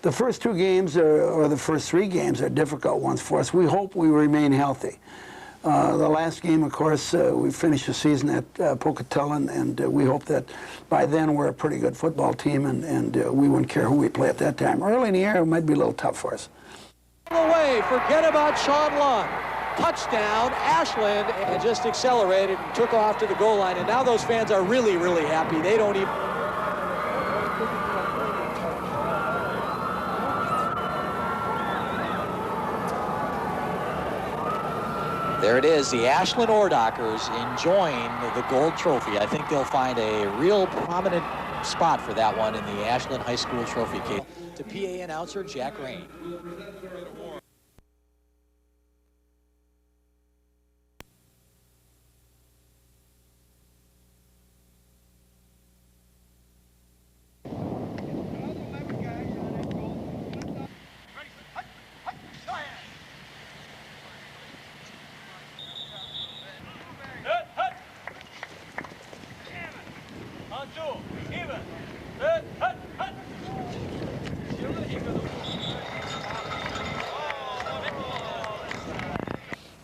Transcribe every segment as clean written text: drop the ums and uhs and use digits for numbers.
The first two games, or the first three games, are difficult ones for us. We hope we remain healthy. The last game, of course, we finished the season at Pocatello, and we hope that by then we're a pretty good football team, and we wouldn't care who we play at that time. Early in the year, it might be a little tough for us. Away, forget about Sean Lund. Touchdown, Ashland, and just accelerated and took off to the goal line, and now those fans are really, really happy. They don't even... There it is, the Ashland Ordockers enjoying the gold trophy. I think they'll find a real prominent spot for that one in the Ashland High School trophy case. To PA announcer Jack Rain.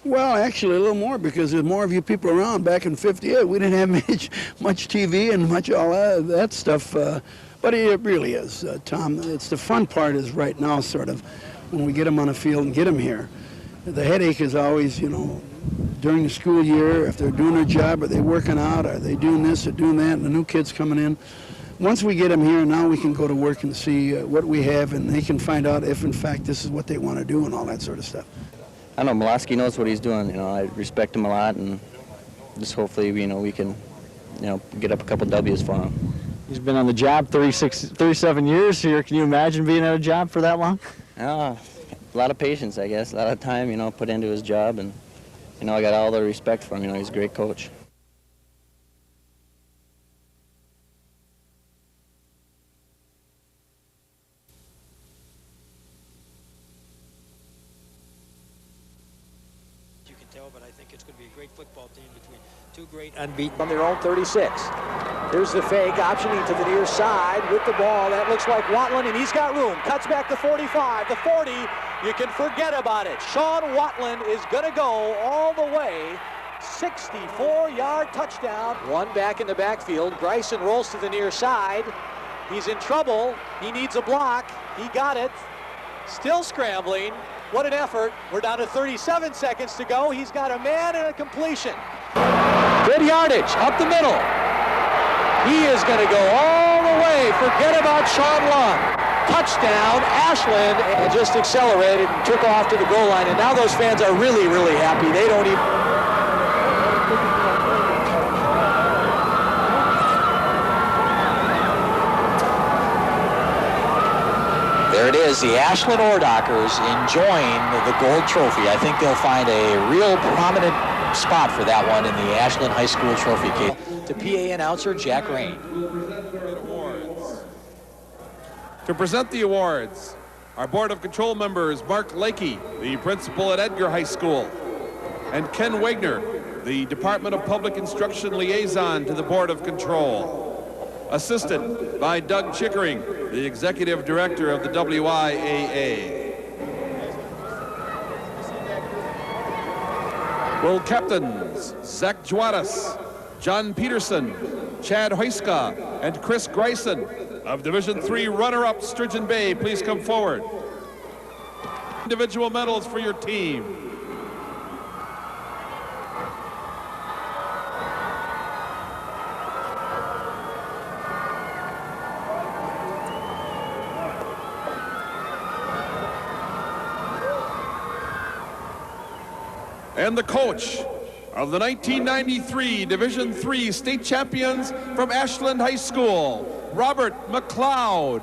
Well, actually, a little more, because there's more of you people around. Back in '58, we didn't have much TV and much all that stuff. But it really is, Tom. It's the fun part is right now, sort of, when we get them on the field and get them here. The headache is always, you know, during the school year, if they're doing their job, are they working out, are they doing this or doing that, and the new kids coming in. Once we get them here, now we can go to work and see what we have, and they can find out if, in fact, this is what they want to do and all that sort of stuff. I know Molosky knows what he's doing. You know, I respect him a lot, and just hopefully, you know, we can, you know, get up a couple W's for him. He's been on the job 37 years here. Can you imagine being at a job for that long? A lot of patience, I guess. A lot of time, you know, put into his job, and, you know, I got all the respect for him. You know, he's a great coach. But I think it's going to be a great football team between two great unbeaten on their own 36. Here's the fake, optioning to the near side with the ball. That looks like Watland, and he's got room. Cuts back to 45, the 40. You can forget about it. Sean Watland is going to go all the way. 64-yard touchdown. One back in the backfield. Bryson rolls to the near side. He's in trouble. He needs a block. He got it. Still scrambling. What an effort. We're down to 37 seconds to go. He's got a man and a completion. Good yardage up the middle. He is going to go all the way. Forget about Sean Lund. Touchdown, Ashland, and just accelerated and took off to the goal line. And now those fans are really, really happy. They don't even... There it is, the Ashland Ordockers enjoying the gold trophy. I think they'll find a real prominent spot for that one in the Ashland High School trophy case. To PA announcer Jack Rain. To present the awards, our Board of Control members Mark Lakey, the principal at Edgar High School, and Ken Wagner, the Department of Public Instruction liaison to the Board of Control. Assisted by Doug Chickering, the Executive Director of the WIAA. World Captains, Zach Juarez, John Peterson, Chad Hoyska, and Chris Greisen. Of Division III runner-up Sturgeon Bay, please come forward. Individual medals for your team. And the coach of the 1993 Division III state champions from Ashland High School, Robert McLeod.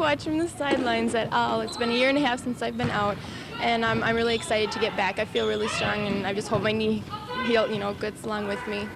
watch from the sidelines at all. It's been a year and a half since I've been out, and I'm really excited to get back. I feel really strong, and I just hope my knee gets along with me.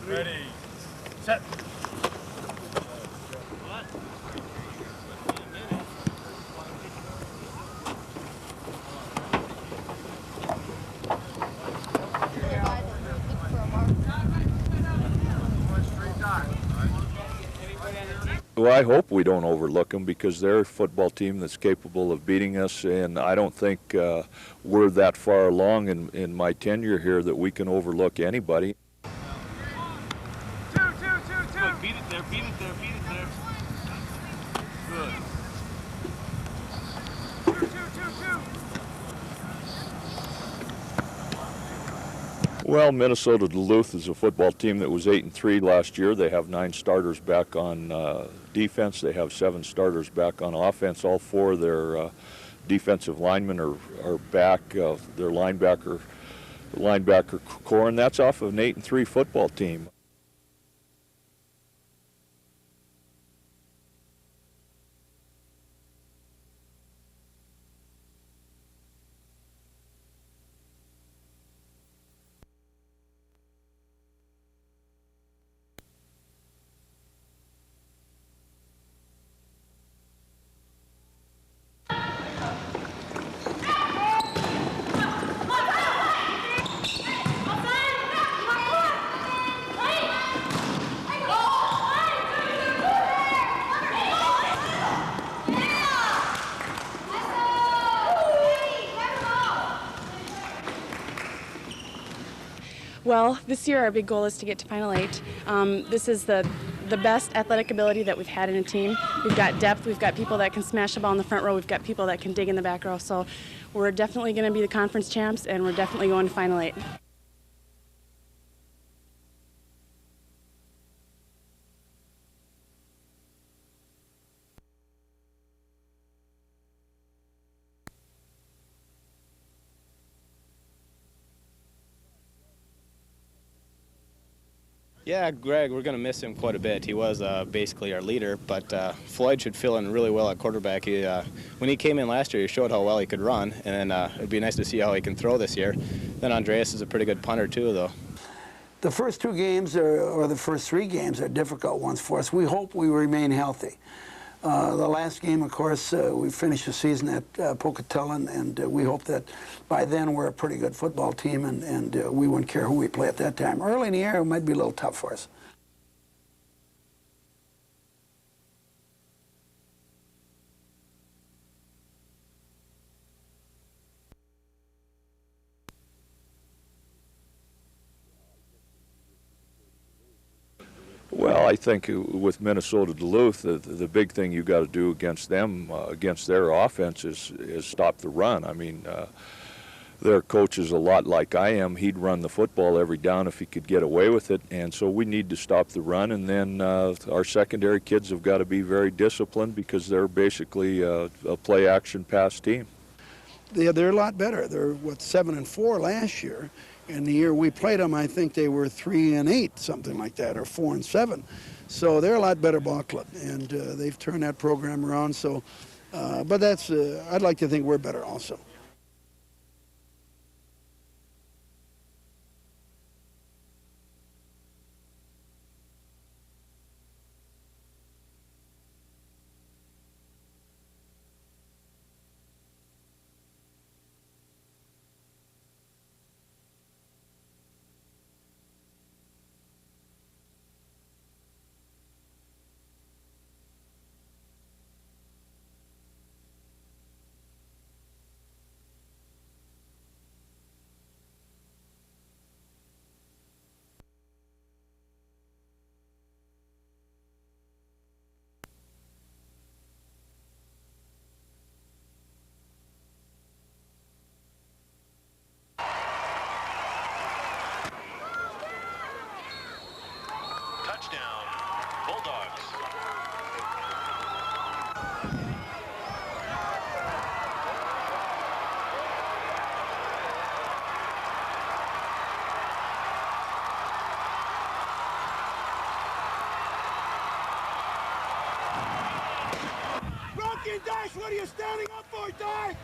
Ready, set. Well, I hope we don't overlook them because they're a football team that's capable of beating us, and I don't think we're that far along in my tenure here that we can overlook anybody. Good, beat it there, beat it there, beat it there. Good. Two. Well, Minnesota Duluth is a football team that was 8-3 last year. They have 9 starters back on defense. They have 7 starters back on offense. All 4 of their defensive linemen are back. Their linebacker core, and that's off of an 8-3 football team. Well, this year our big goal is to get to Final 8. This is the best athletic ability that we've had in a team. We've got depth, we've got people that can smash the ball in the front row, we've got people that can dig in the back row. So we're definitely going to be the conference champs, and we're definitely going to Final 8. Yeah, Greg, we're going to miss him quite a bit. He was basically our leader, but Floyd should fill in really well at quarterback. When he came in last year, he showed how well he could run, and it'd be nice to see how he can throw this year. Then Andreas is a pretty good punter, too, though. The first 2 games, or the first 3 games, are difficult ones for us. We hope we remain healthy. The last game, of course, we finished the season at Pocatello, and we hope that by then we're a pretty good football team, and we wouldn't care who we play at that time. Early in the year, it might be a little tough for us. Well, I think with Minnesota Duluth, the big thing you got to do against them, against their offense, is stop the run. I mean, their coach is a lot like I am. He'd run the football every down if he could get away with it, and so we need to stop the run. And then our secondary kids have got to be very disciplined because they're basically a play-action pass team. They're a lot better. They're 7-4 last year. In the year we played them, I think they were 3-8, something like that, or 4-7. So they're a lot better ball club, and they've turned that program around. So, but that's I'd like to think we're better also. Dash, what are you standing up for, Ty?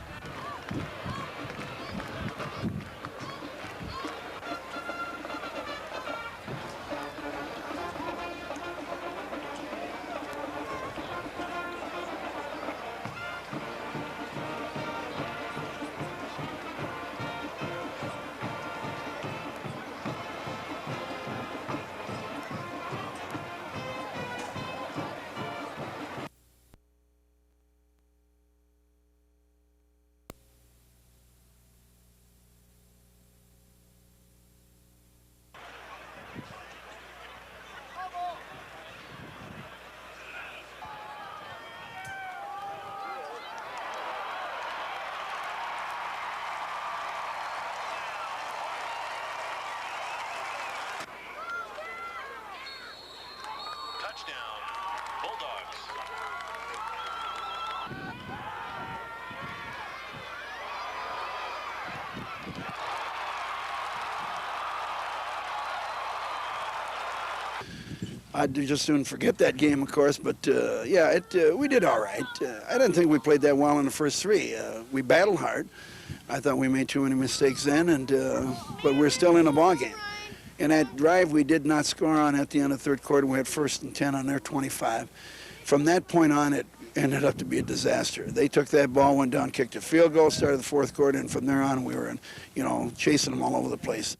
Touchdown, Bulldogs. I'd just soon forget that game, of course, but yeah, we did all right. I didn't think we played that well in the first three. We battled hard. I thought we made too many mistakes then, but we're still in a ball game. And that drive we did not score on at the end of the third quarter. We had 1st and 10 on their 25. From that point on, it ended up to be a disaster. They took that ball, went down, kicked a field goal, started the fourth quarter, and from there on we were, chasing them all over the place.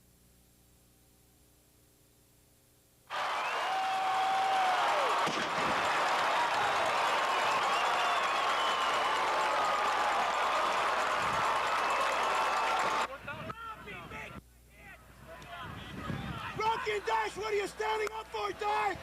Dash, what are you standing up for, Ty?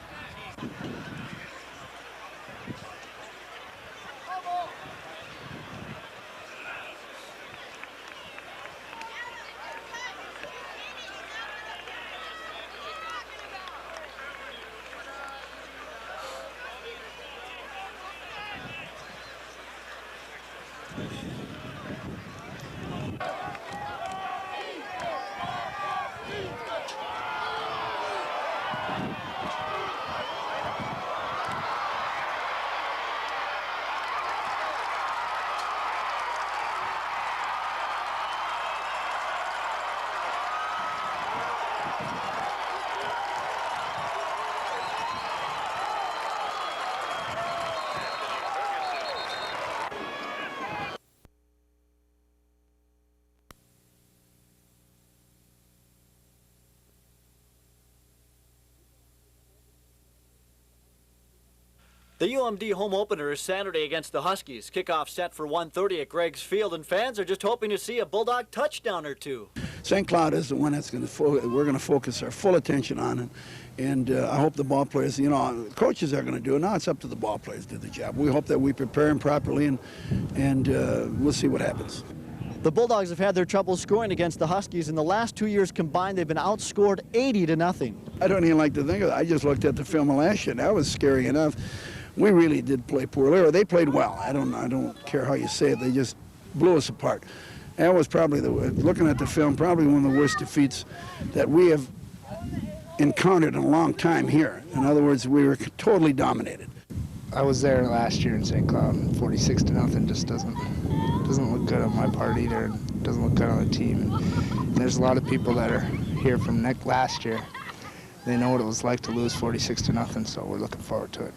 The UMD home opener is Saturday against the Huskies. Kickoff set for 1:30 at Greg's Field, and fans are just hoping to see a Bulldog touchdown or two. St. Cloud is the one that's we're going to focus our full attention on, and I hope the ball players, coaches are going to do it. Now it's up to the ball players to do the job. We hope that we prepare them properly, and we'll see what happens. The Bulldogs have had their trouble scoring against the Huskies. In the last 2 years combined, they've been outscored 80-0. I don't even like to think of it. I just looked at the film of last year, and that was scary enough. We really did play poorly, or they played well. I don't care how you say it. They just blew us apart. That was probably, looking at the film, probably one of the worst defeats that we have encountered in a long time here. In other words, we were totally dominated. I was there last year in St. Cloud, 46-0 just doesn't look good on my part either. It doesn't look good on the team. And there's a lot of people that are here from last year. They know what it was like to lose 46-0, so we're looking forward to it.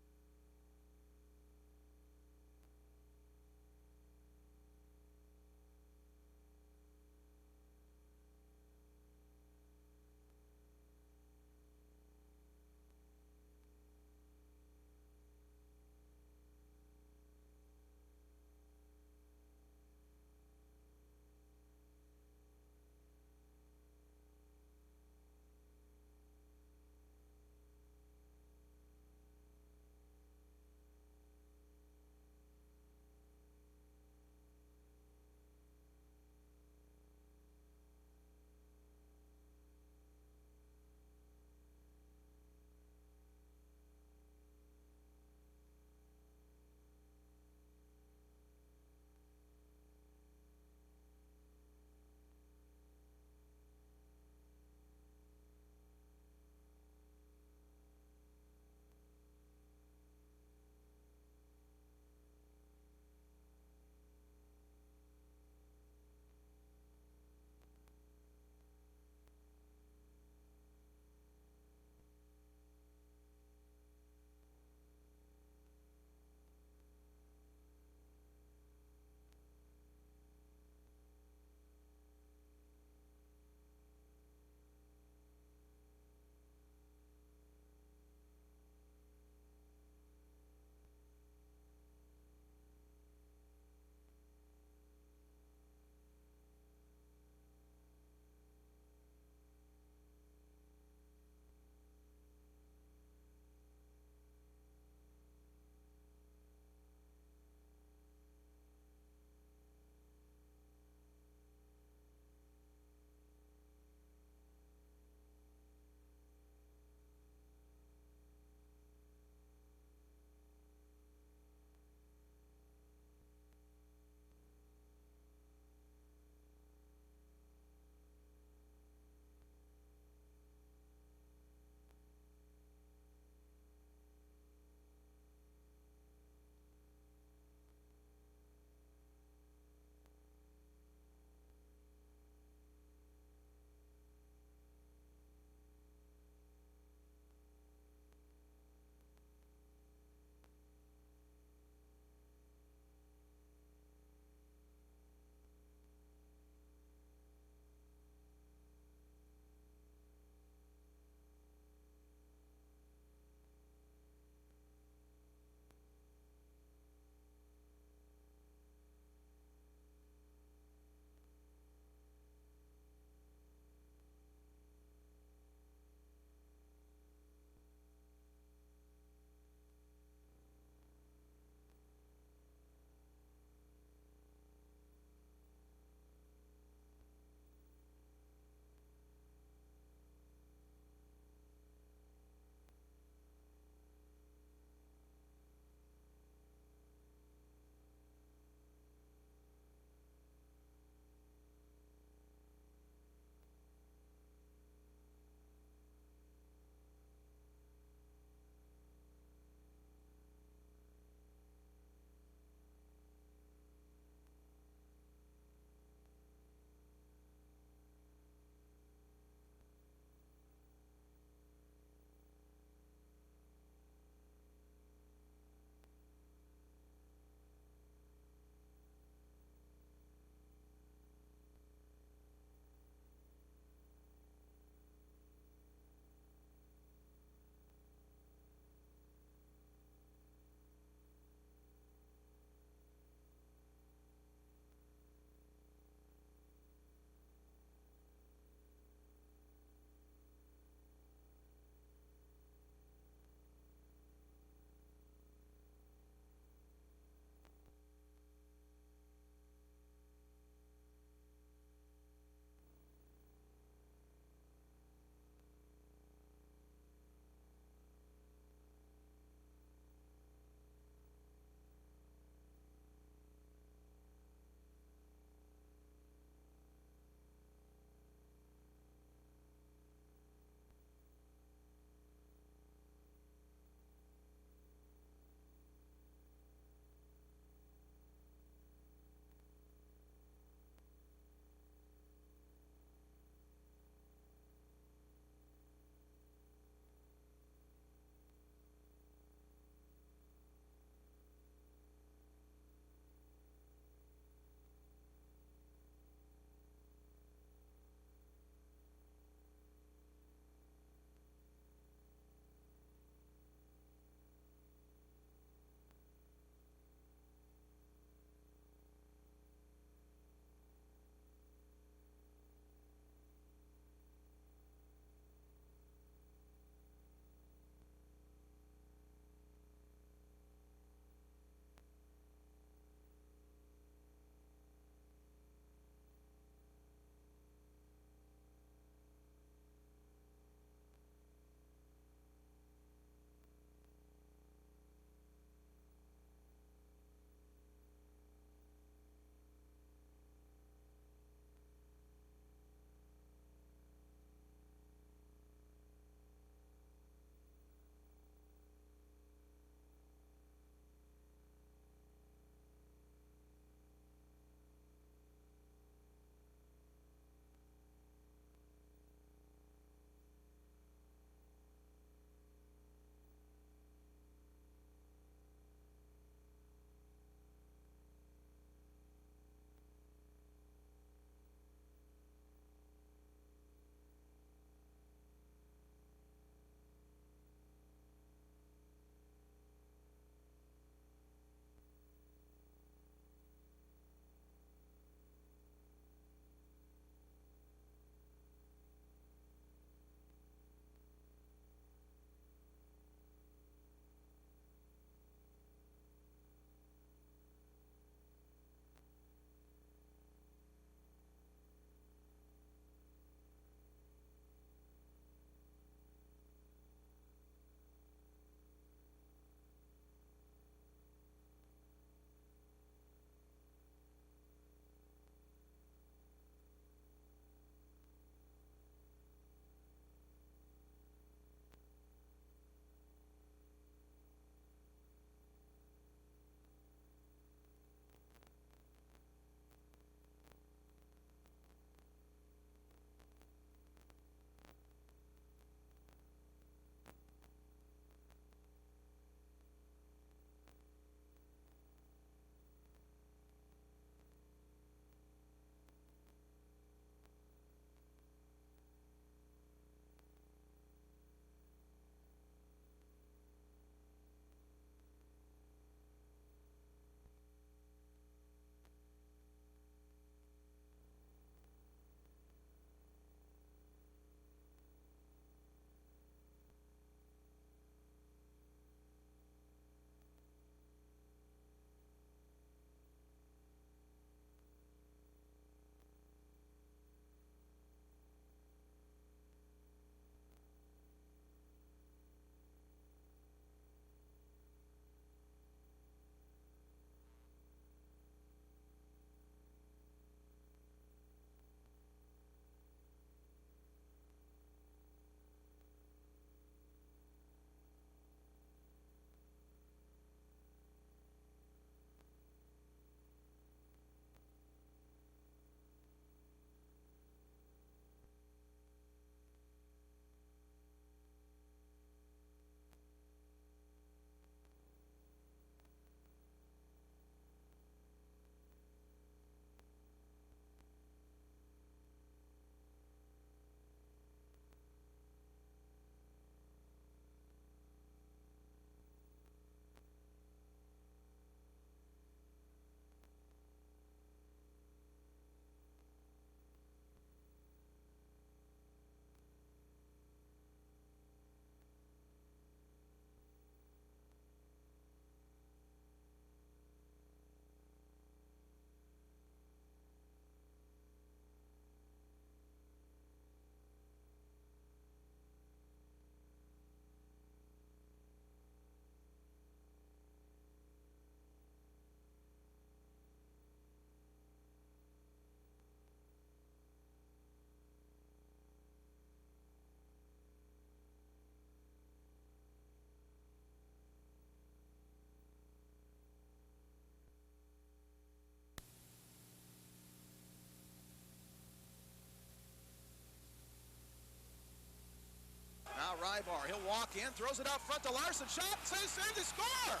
Rybar. He'll walk in, throws it out front to Larson. Shot, save, the score!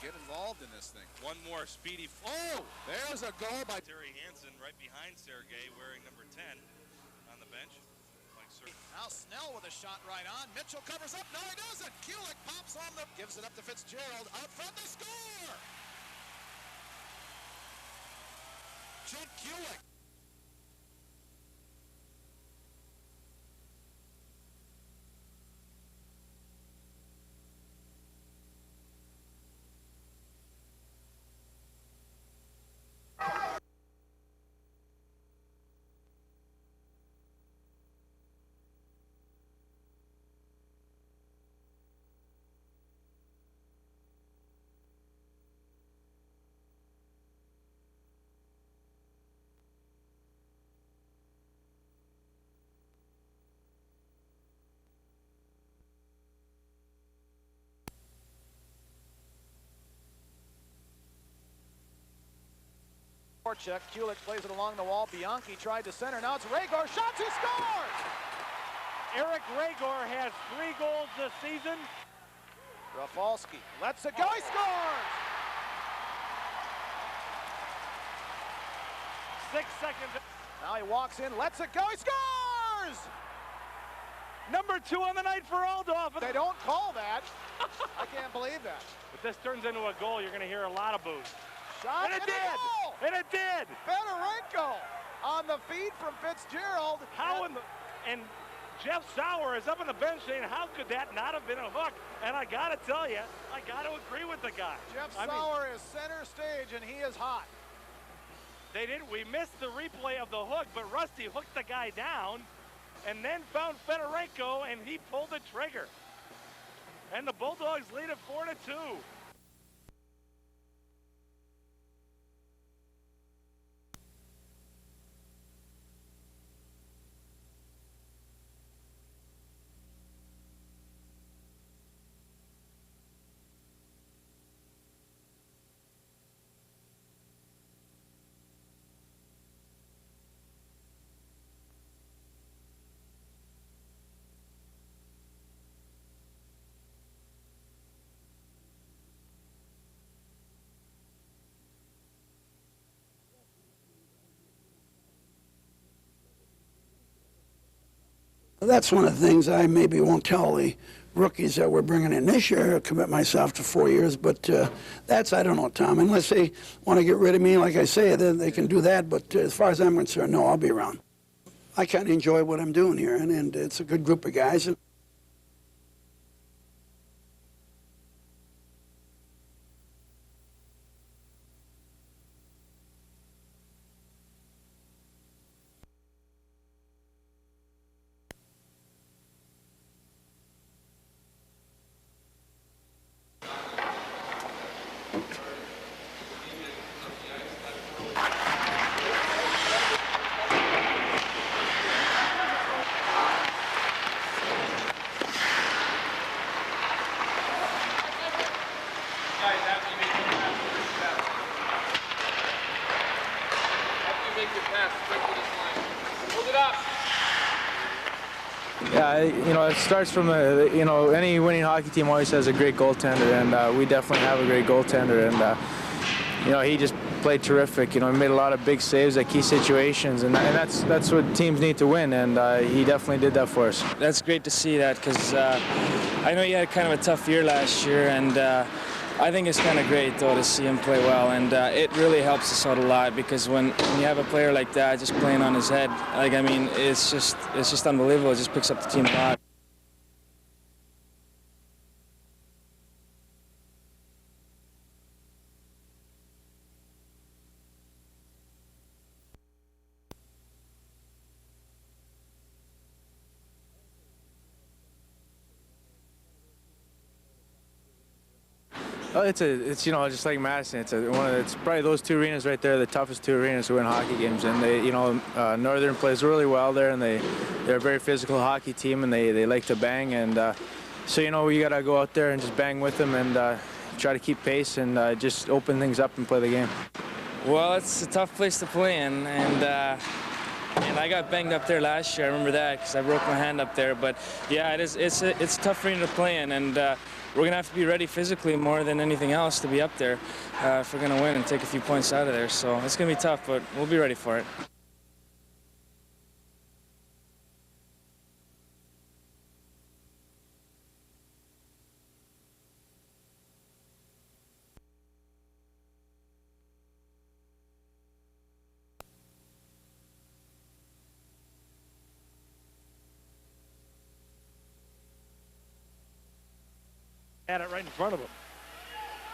Get involved in this thing. One more speedy. Oh, there's a goal by Terry Hansen right behind Sergey, wearing number 10 on the bench. Now Snell with a shot right on. Mitchell covers up. No, he doesn't. Kulik pops on the, gives it up to Fitzgerald. Out front to score! Jake Kulik. Check. Kulik plays it along the wall. Bianchi tried to center. Now it's Ragor. Shots. He scores! Eric Ragor has 3 goals this season. Rafalski lets it go. He scores! 6 seconds. Now he walks in, lets it go. He scores! Number 2 on the night for Aldorf. They don't call that. I can't believe that. If this turns into a goal, you're going to hear a lot of boos. Shot, and it did! And it did! Fedorenko on the feed from Fitzgerald. And Jeff Sauer is up on the bench saying, how could that not have been a hook? And I got to tell you, I got to agree with the guy. Jeff Sauer is center stage, and he is hot. We missed the replay of the hook, but Rusty hooked the guy down and then found Fedorenko, and he pulled the trigger. And the Bulldogs lead it 4-2. That's one of the things I maybe won't tell the rookies that we're bringing in this year. I'll commit myself to 4 years, but that's, I don't know, Tom. Unless they want to get rid of me, like I say, then they can do that. But as far as I'm concerned, no, I'll be around. I kind of enjoy what I'm doing here, and it's a good group of guys. Yeah, it starts from any winning hockey team always has a great goaltender, and we definitely have a great goaltender, and he just played terrific. He made a lot of big saves at key situations, and that's what teams need to win, and he definitely did that for us. That's great to see that, because I know he had kind of a tough year last year, and I think it's kind of great, though, to see him play well, and it really helps us out a lot, because when you have a player like that just playing on his head, it's just unbelievable. It just picks up the team a lot. Oh, it's just like Madison. It's probably those 2 arenas right there, the toughest 2 arenas to win hockey games. And they, Northern plays really well there, and they're a very physical hockey team, and they like to bang. And so you gotta go out there and just bang with them and try to keep pace and just open things up and play the game. Well, it's a tough place to play in, and And I got banged up there last year. I remember that because I broke my hand up there. But yeah, it's a tough arena to play in, and we're going to have to be ready physically more than anything else to be up there if we're going to win and take a few points out of there. So it's going to be tough, but we'll be ready for it. Had it right in front of him.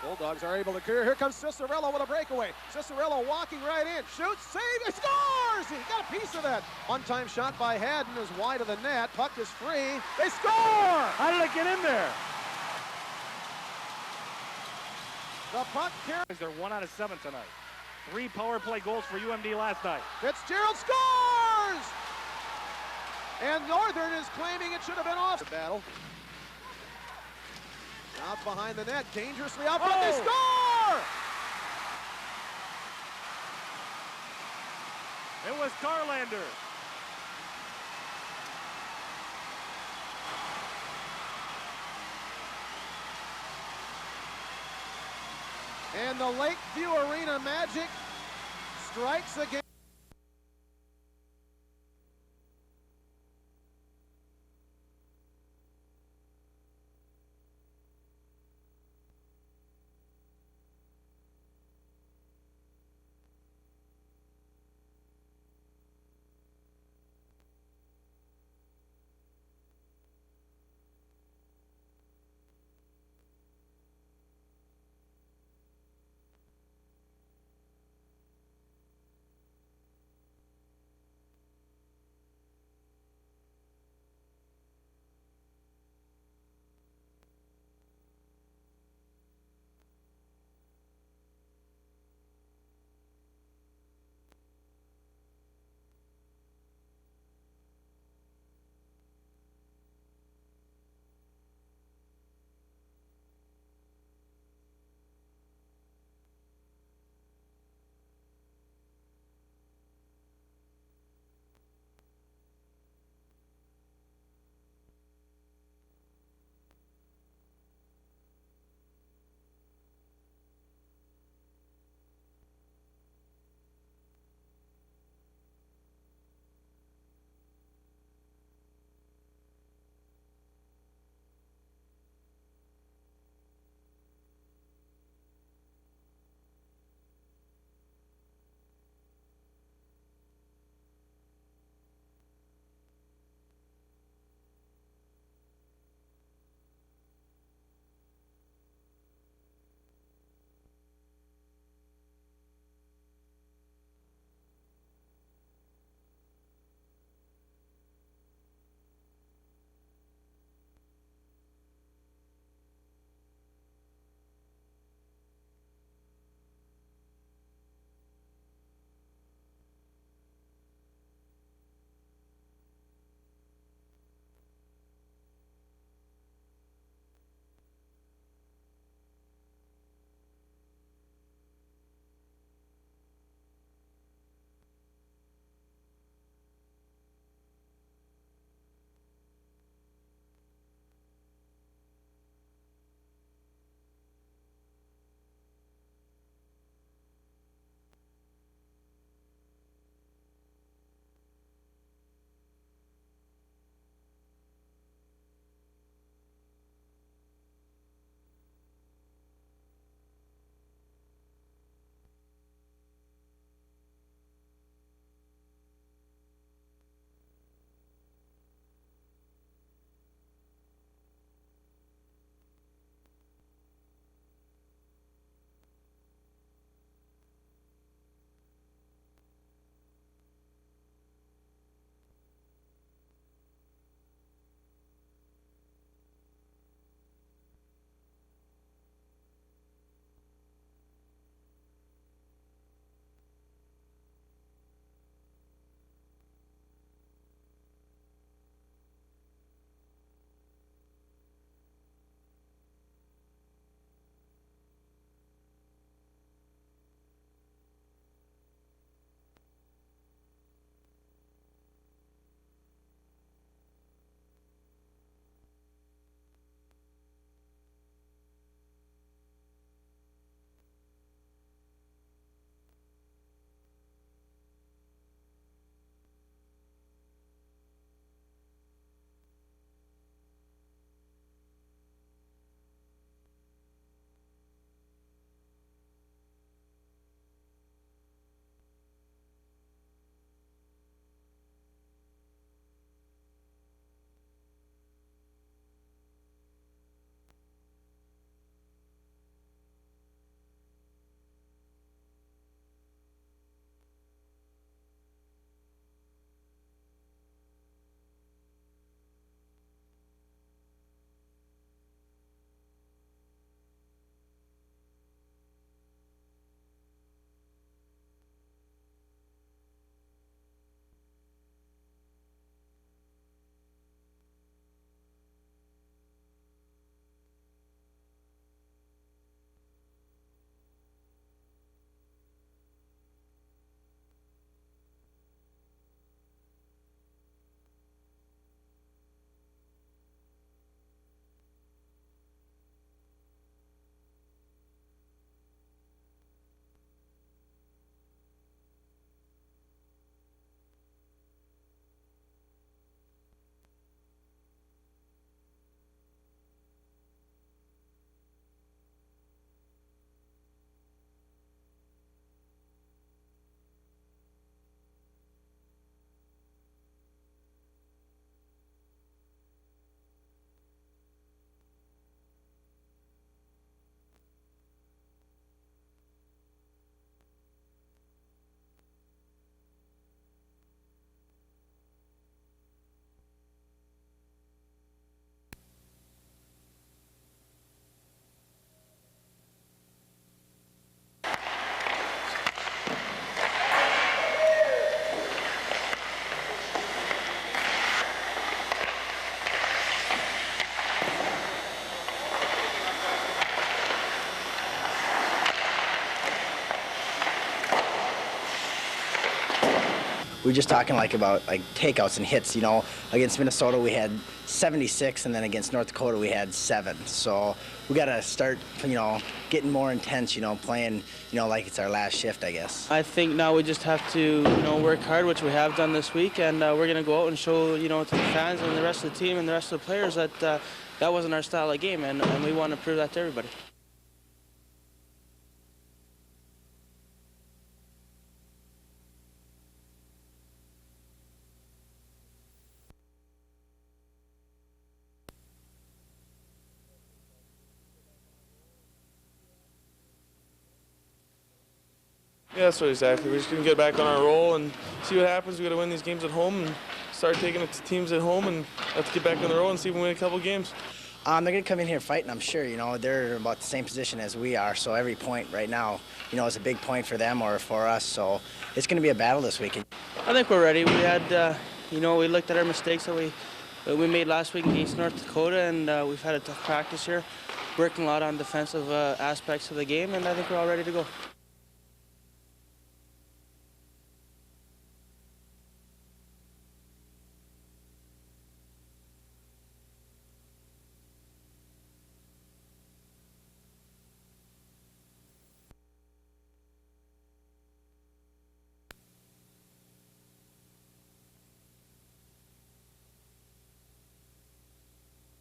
Bulldogs are able to clear. Here comes Cicerello with a breakaway. Cicerello walking right in. Shoots, save, he scores! He got a piece of that. One-time shot by Haddon is wide of the net. Puck is free. They score! How did it get in there? The puck carries. They're 1 out of 7 tonight. 3 power play goals for UMD last night. Fitzgerald scores! And Northern is claiming it should have been off. The battle. Out behind the net, dangerously out front, they score! It was Carlander. And the Lakeview Arena Magic strikes again. were just talking about takeouts and hits. You know, against Minnesota we had 76, and then against North Dakota we had 7. So we got to start, getting more intense. Playing, like it's our last shift, I guess. I think now we just have to, work hard, which we have done this week, and we're going to go out and show, to the fans and the rest of the team and the rest of the players that that wasn't our style of game, and we want to prove that to everybody. Yeah, that's what exactly. We're just going to get back on our roll and see what happens. We got to win these games at home and start taking it to teams at home, and have to get back on the roll and see if we win a couple games. They're going to come in here fighting, I'm sure. They're about the same position as we are, so every point right now, is a big point for them or for us. So it's going to be a battle this weekend. I think we're ready. We had, we looked at our mistakes that we made last week against North Dakota, and we've had a tough practice here, working a lot on defensive aspects of the game, and I think we're all ready to go.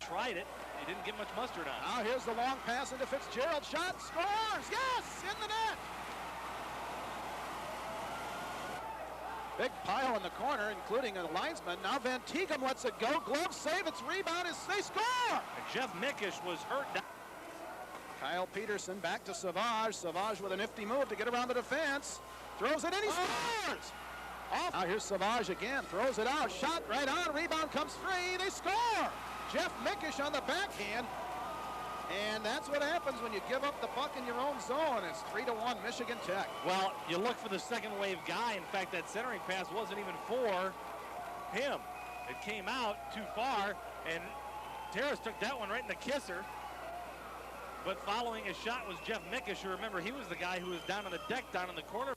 Tried it. He didn't get much mustard on it. Now here's the long pass into Fitzgerald. Shot, scores! Yes! In the net! Big pile in the corner, including a linesman. Now Van Teegum lets it go. Glove save. Its rebound is they score! And Jeff Mickish was hurt. Kyle Peterson back to Savage. Savage with a nifty move to get around the defense. Throws it in, he scores! Off. Now here's Savage again. Throws it out. Shot right on. Rebound comes free. They score! Jeff Mickish on the backhand. And that's what happens when you give up the puck in your own zone. It's 3-1 Michigan Tech. Well, you look for the second wave guy. In fact, that centering pass wasn't even for him. It came out too far, and Terrace took that one right in the kisser. But following his shot was Jeff Mickish. You remember, he was the guy who was down on the deck, down in the corner.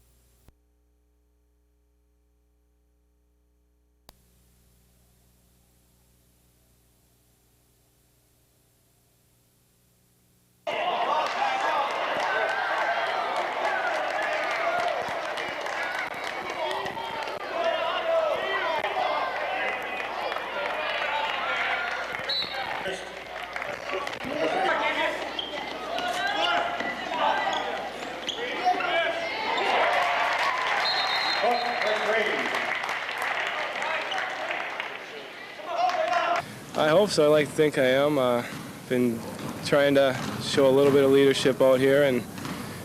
I hope so. I like to think I am. Been trying to show a little bit of leadership out here and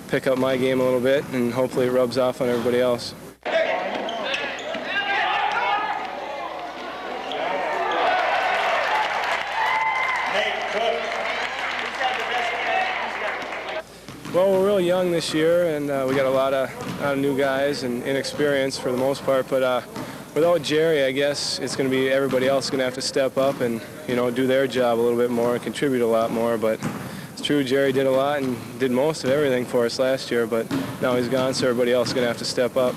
pick up my game a little bit, and hopefully it rubs off on everybody else. Well, we're real young this year, and we got a lot of new guys and inexperience for the most part, but without Jerry, I guess it's going to be everybody else going to have to step up and, do their job a little bit more and contribute a lot more. But it's true, Jerry did a lot and did most of everything for us last year, but now he's gone, so everybody else is going to have to step up.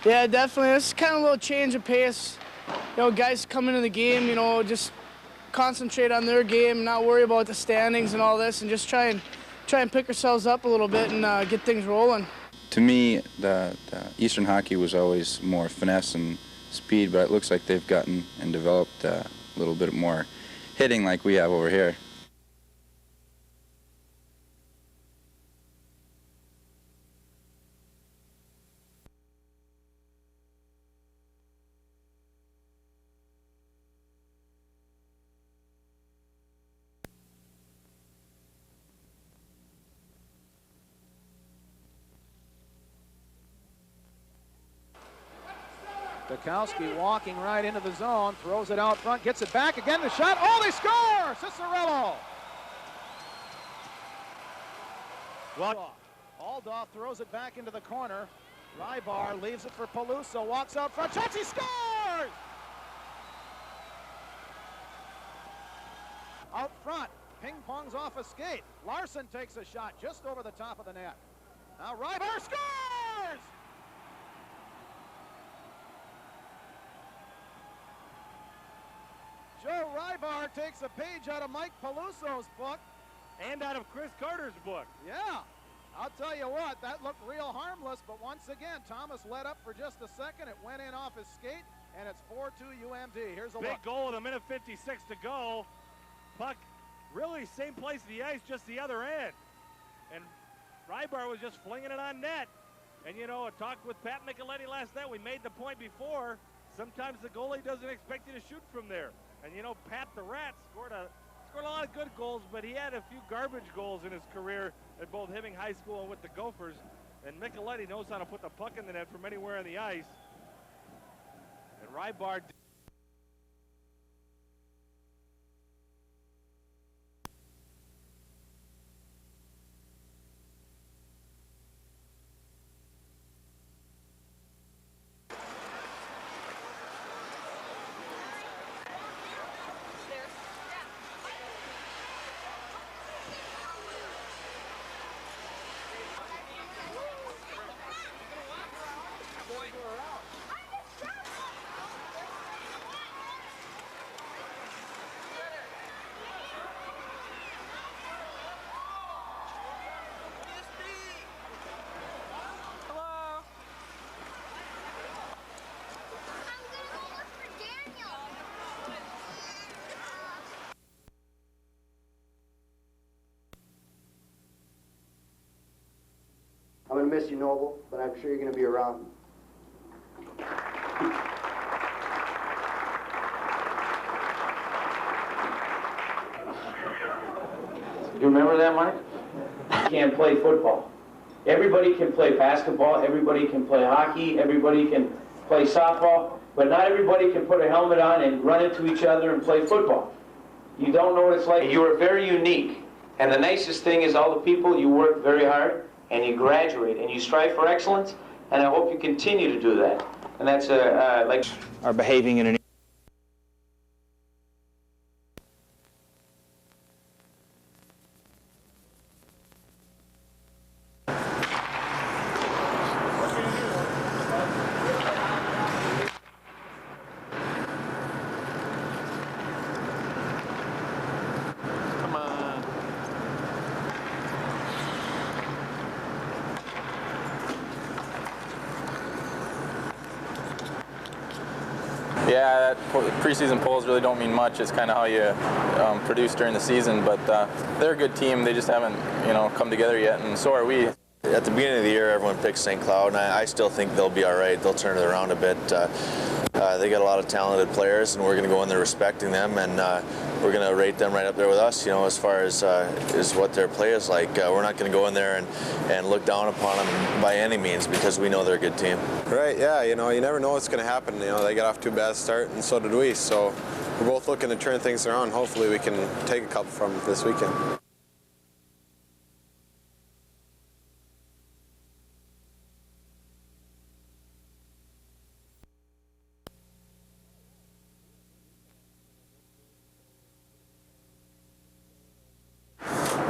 Yeah, definitely. It's kind of a little change of pace. You know, guys come into the game, you know, just concentrate on their game, not worry about the standings and all this, and just try and pick ourselves up a little bit and get things rolling. To me, the Eastern hockey was always more finesse and speed, but it looks like they've gotten and developed a little bit more hitting like we have over here. Bukowski walking right into the zone, throws it out front, gets it back again, the shot, oh, they score! Cicerello! Aldoff throws it back into the corner. Rybar leaves it for Peluso, walks out front, shots, he scores! Out front, ping-pongs off a skate. Larson takes a shot just over the top of the net. Now Rybar scores! Joe Rybar takes a page out of Mike Peluso's book. And out of Chris Carter's book. Yeah, I'll tell you what, that looked real harmless, but once again, Thomas led up for just a second. It went in off his skate, and it's 4-2 UMD. Here's a big look. goal with 1:56 to go. Puck really same place of the ice, just the other end. And Rybar was just flinging it on net. And you know, I talked with Pat Micheletti last night. We made the point before, sometimes the goalie doesn't expect you to shoot from there. And you know, Pat the Rat scored a lot of good goals, but he had a few garbage goals in his career at both Hibbing High School and with the Gophers. And Micheletti knows how to put the puck in the net from anywhere on the ice. And Rybar. I'm going to miss you, Noble, but I'm sure you're going to be around. You remember that, Mike? You can't play football. Everybody can play basketball, everybody can play hockey, everybody can play softball, but not everybody can put a helmet on and run into each other and play football. You don't know what it's like. You are very unique. And the nicest thing is all the people, you work very hard, and you graduate, and you strive for excellence, and I hope you continue to do that. And that's like Are behaving in an Yeah, preseason polls really don't mean much. It's kind of how you produce during the season. But they're a good team. They just haven't, come together yet, and so are we. At the beginning of the year, everyone picked St. Cloud, and I still think they'll be all right. They'll turn it around a bit. They got a lot of talented players, and we're going to go in there respecting them, and we're going to rate them right up there with us, as far as what their play is like. We're not going to go in there and look down upon them by any means, because we know they're a good team. Right, yeah, you never know what's going to happen. They got off to a bad start, and so did we. So we're both looking to turn things around. Hopefully we can take a couple from them this weekend.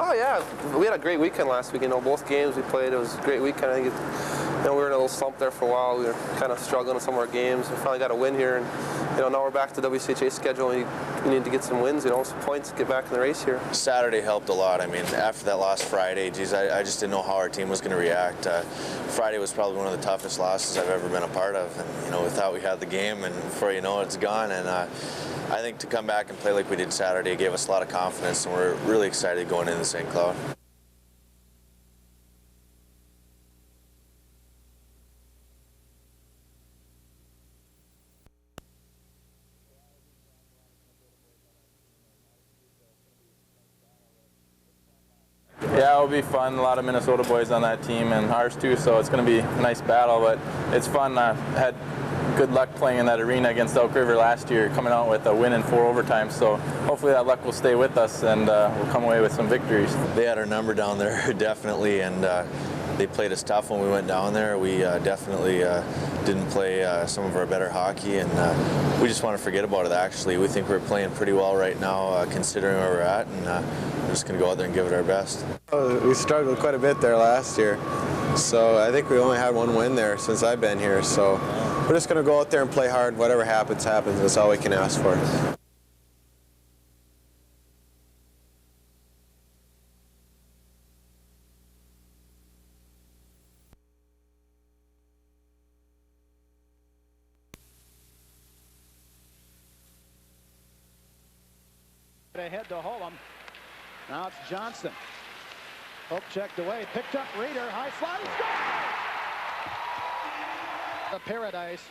Oh yeah, we had a great weekend last week. Both games we played, it was a great weekend. I think we were in a little slump there for a while. We were kind of struggling in some of our games. We finally got a win here, and now we're back to the WCHA schedule. We need to get some wins, some points to get back in the race here. Saturday helped a lot. I mean, after that loss Friday, geez, I just didn't know how our team was going to react. Friday was probably one of the toughest losses I've ever been a part of, and we thought we had the game, and before you know it, it's gone. And I think to come back and play like we did Saturday gave us a lot of confidence, and we're really excited going into St. Cloud. Yeah, it'll be fun. A lot of Minnesota boys on that team, and ours too, so it's going to be a nice battle, but it's fun. I had good luck playing in that arena against Elk River last year, coming out with a win in 4 overtimes, so hopefully that luck will stay with us, and we'll come away with some victories. They had our number down there, definitely, and they played us tough when we went down there. We definitely didn't play some of our better hockey, and we just want to forget about it, actually. We think we're playing pretty well right now, considering where we're at, and we're just going to go out there and give it our best. We struggled quite a bit there last year, so I think we only had 1 win there since I've been here, so we're just going to go out there and play hard. Whatever happens, happens. That's all we can ask for. Ahead to Holm. Now it's Johnson. Hope checked away. Picked up Reeder. High slot. Score! Paradise.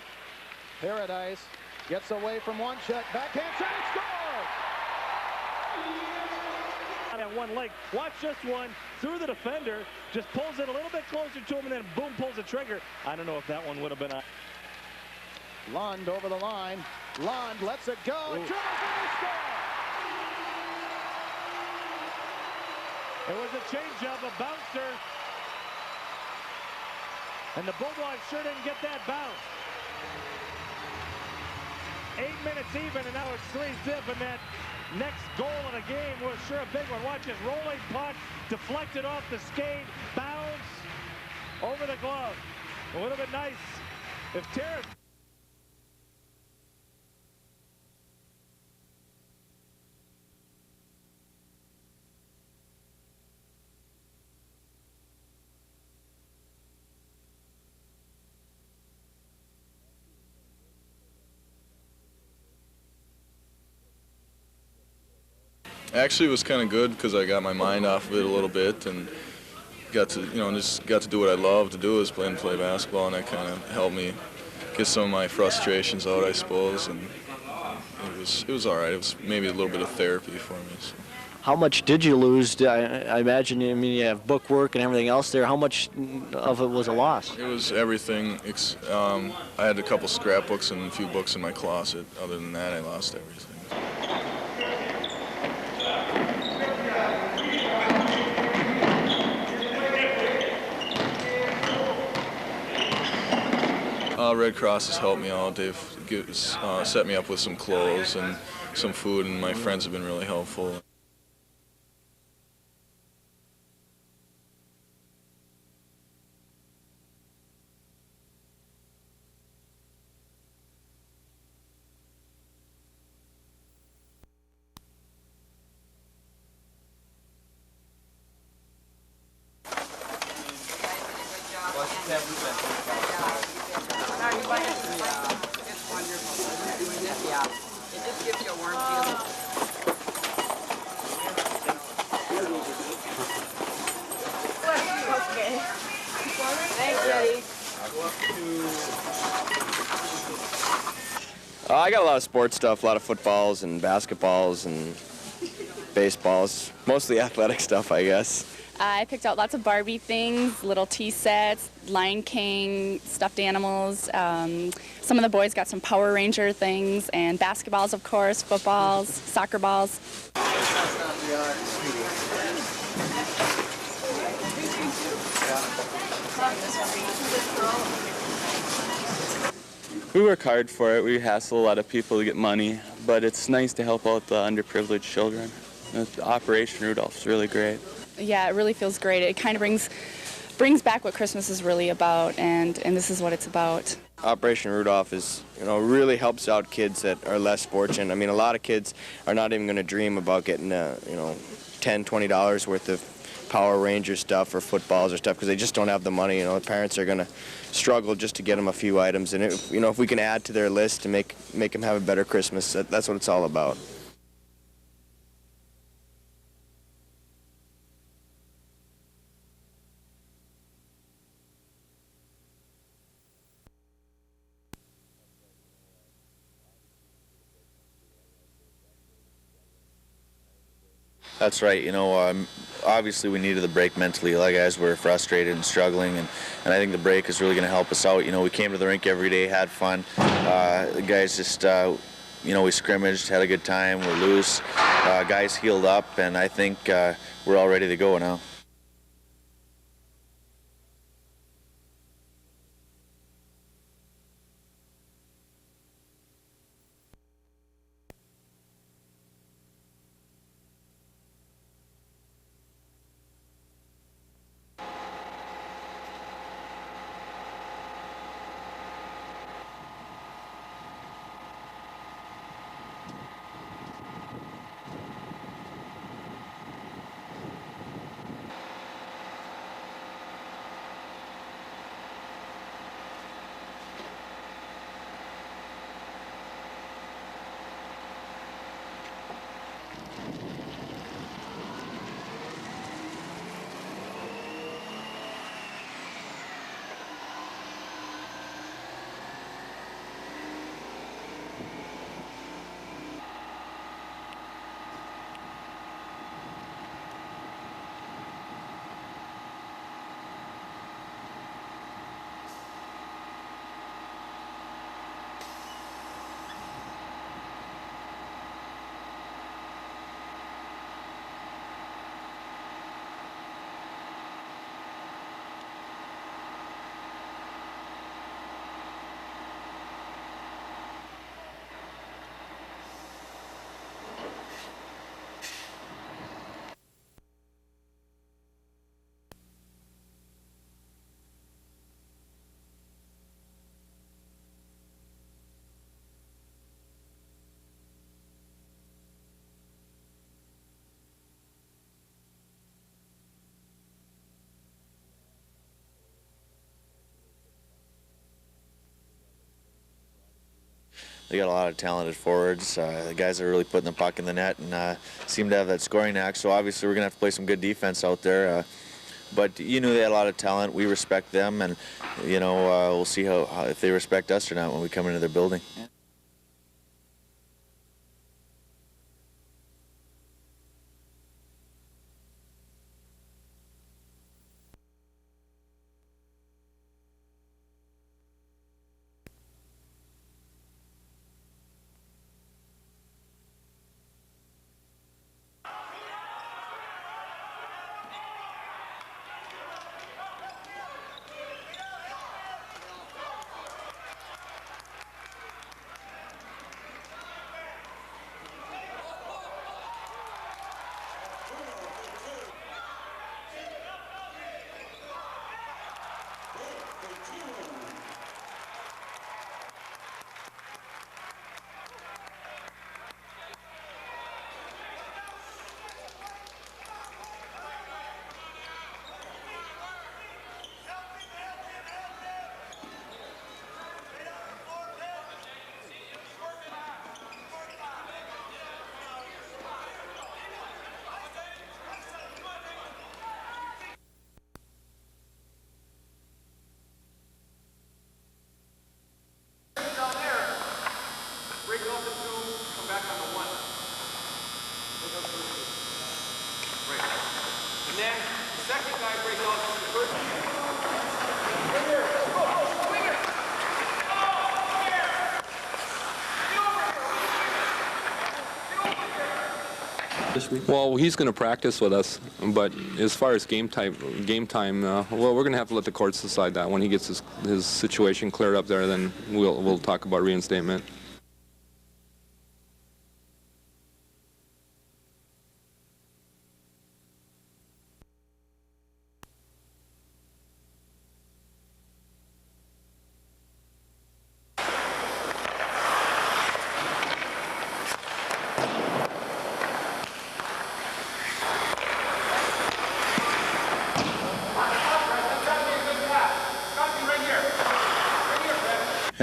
Paradise gets away from one check. Backhand shot and score! At one leg. Watch this one through the defender. Just pulls it a little bit closer to him and then boom, pulls the trigger. I don't know if that one would have been a... Lund over the line. Lund lets it go. Dribbles and score! It was a change-up, a bouncer. And the Bulldogs sure didn't get that bounce. 8 minutes even, and now it's 3-zip, and that next goal in a game was sure a big one. Watch this rolling puck, deflected off the skate, bounce over the glove. It would have been nice if Terrace... Actually, it was kind of good because I got my mind off of it a little bit and got to, just got to do what I love to do, is play basketball, and that kind of helped me get some of my frustrations out, I suppose. And it was all right. It was maybe a little bit of therapy for me. So. How much did you lose? I imagine, you have book work and everything else there. How much of it was a loss? It was everything. I had a couple scrapbooks and a few books in my closet. Other than that, I lost everything. Red Cross has helped me out. They've set me up with some clothes and some food, and my friends have been really helpful. I got a lot of sports stuff, a lot of footballs and basketballs and baseballs, mostly athletic stuff, I guess. I picked out lots of Barbie things, little tea sets, Lion King, stuffed animals. Some of the boys got some Power Ranger things, and basketballs, of course, footballs, soccer balls. We work hard for it. We hassle a lot of people to get money, but it's nice to help out the underprivileged children. Operation Rudolph's really great. Yeah, it really feels great. It kind of brings brings back what Christmas is really about, and this is what it's about. Operation Rudolph is, really helps out kids that are less fortunate. I mean, a lot of kids are not even going to dream about getting, $10, $20 worth of Power Ranger stuff or footballs or stuff because they just don't have the money. The parents are going to struggle just to get them a few items, and if we can add to their list to make them have a better Christmas, that's what it's all about. That's right. Obviously we needed the break mentally. A lot of guys were frustrated and struggling, and I think the break is really going to help us out. We came to the rink every day, had fun. The guys just, we scrimmaged, had a good time, we're loose. Guys healed up, and I think we're all ready to go now. They got a lot of talented forwards. The guys are really putting the puck in the net and seem to have that scoring knack. So obviously we're going to have to play some good defense out there. But they had a lot of talent. We respect them, and we'll see how if they respect us or not when we come into their building. Well, he's going to practice with us, but as far as game time, well, we're going to have to let the courts decide that. When he gets his situation cleared up there, then we'll talk about reinstatement.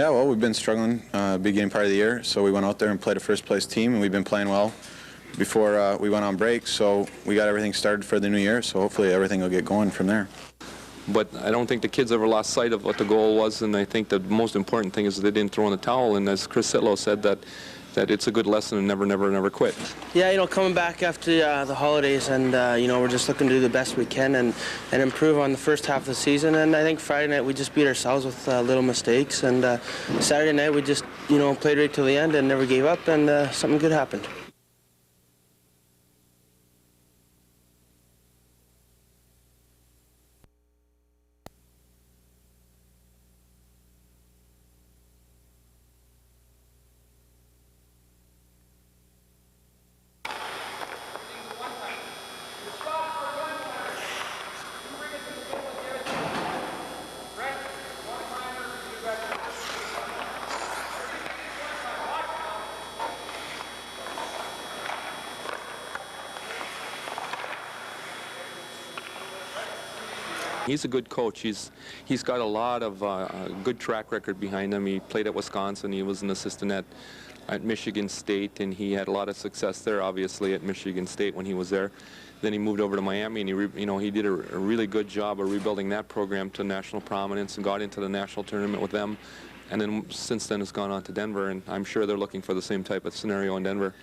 Yeah, well, we've been struggling beginning part of the year, so we went out there and played a first-place team, and we've been playing well before we went on break, so we got everything started for the new year, so hopefully everything will get going from there. But I don't think the kids ever lost sight of what the goal was, and I think the most important thing is they didn't throw in the towel, and as Chris Sitlow said, that it's a good lesson and never quit. Yeah, coming back after the holidays, and we're just looking to do the best we can and improve on the first half of the season. And I think Friday night we just beat ourselves with little mistakes, and Saturday night we just played right till the end and never gave up, and something good happened. He's a good coach. He's got a lot of good track record behind him. He played at Wisconsin. He was an assistant at Michigan State, and he had a lot of success there, obviously, at Michigan State when he was there. Then he moved over to Miami, and he did a really good job of rebuilding that program to national prominence and got into the national tournament with them. And then since then has gone on to Denver, and I'm sure they're looking for the same type of scenario in Denver.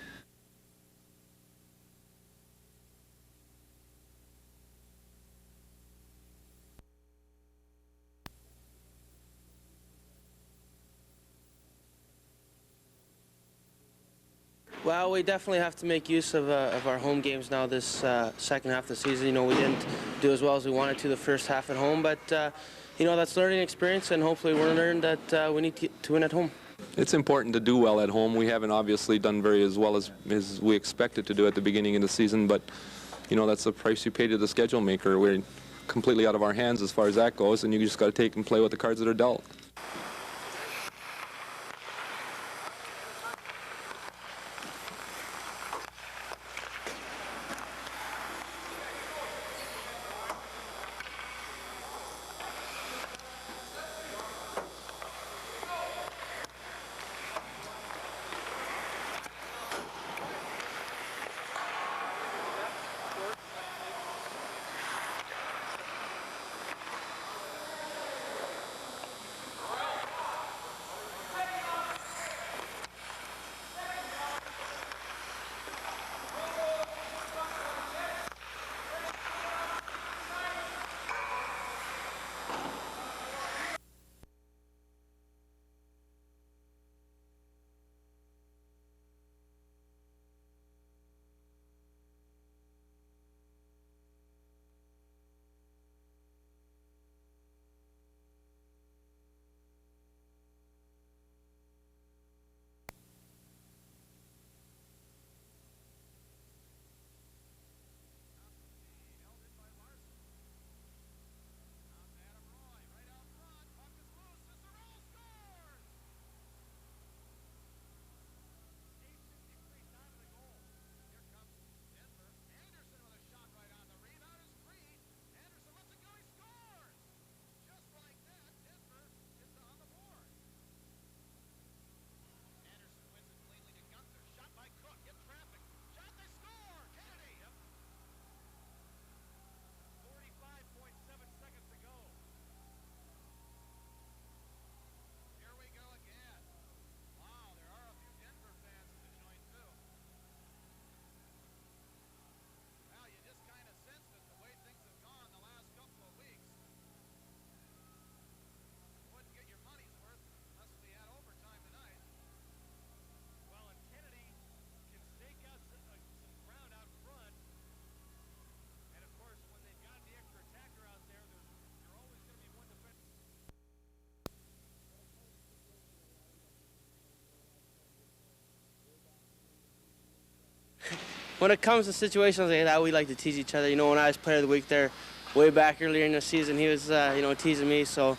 Well, we definitely have to make use of our home games now this second half of the season. We didn't do as well as we wanted to the first half at home, but that's learning experience, and hopefully we're learning that we need to win at home. It's important to do well at home. We haven't obviously done very as well as we expected to do at the beginning of the season, but that's the price you pay to the schedule maker. We're completely out of our hands as far as that goes, and you just got to take and play with the cards that are dealt. When it comes to situations like that, we like to tease each other. When I was player of the week there way back earlier in the season, he was, teasing me. So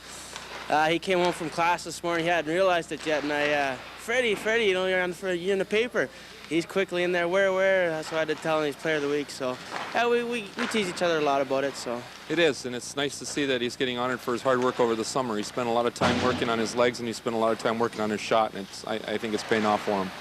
he came home from class this morning. He hadn't realized it yet. And Freddie, you're in the paper. he's quickly in there. Where? So I had to tell him he's player of the week. So yeah, we tease each other a lot about it. So It is, and it's nice to see that he's getting honored for his hard work over the summer. He spent a lot of time working on his legs, and he spent a lot of time working on his shot, and I think it's paying off for him.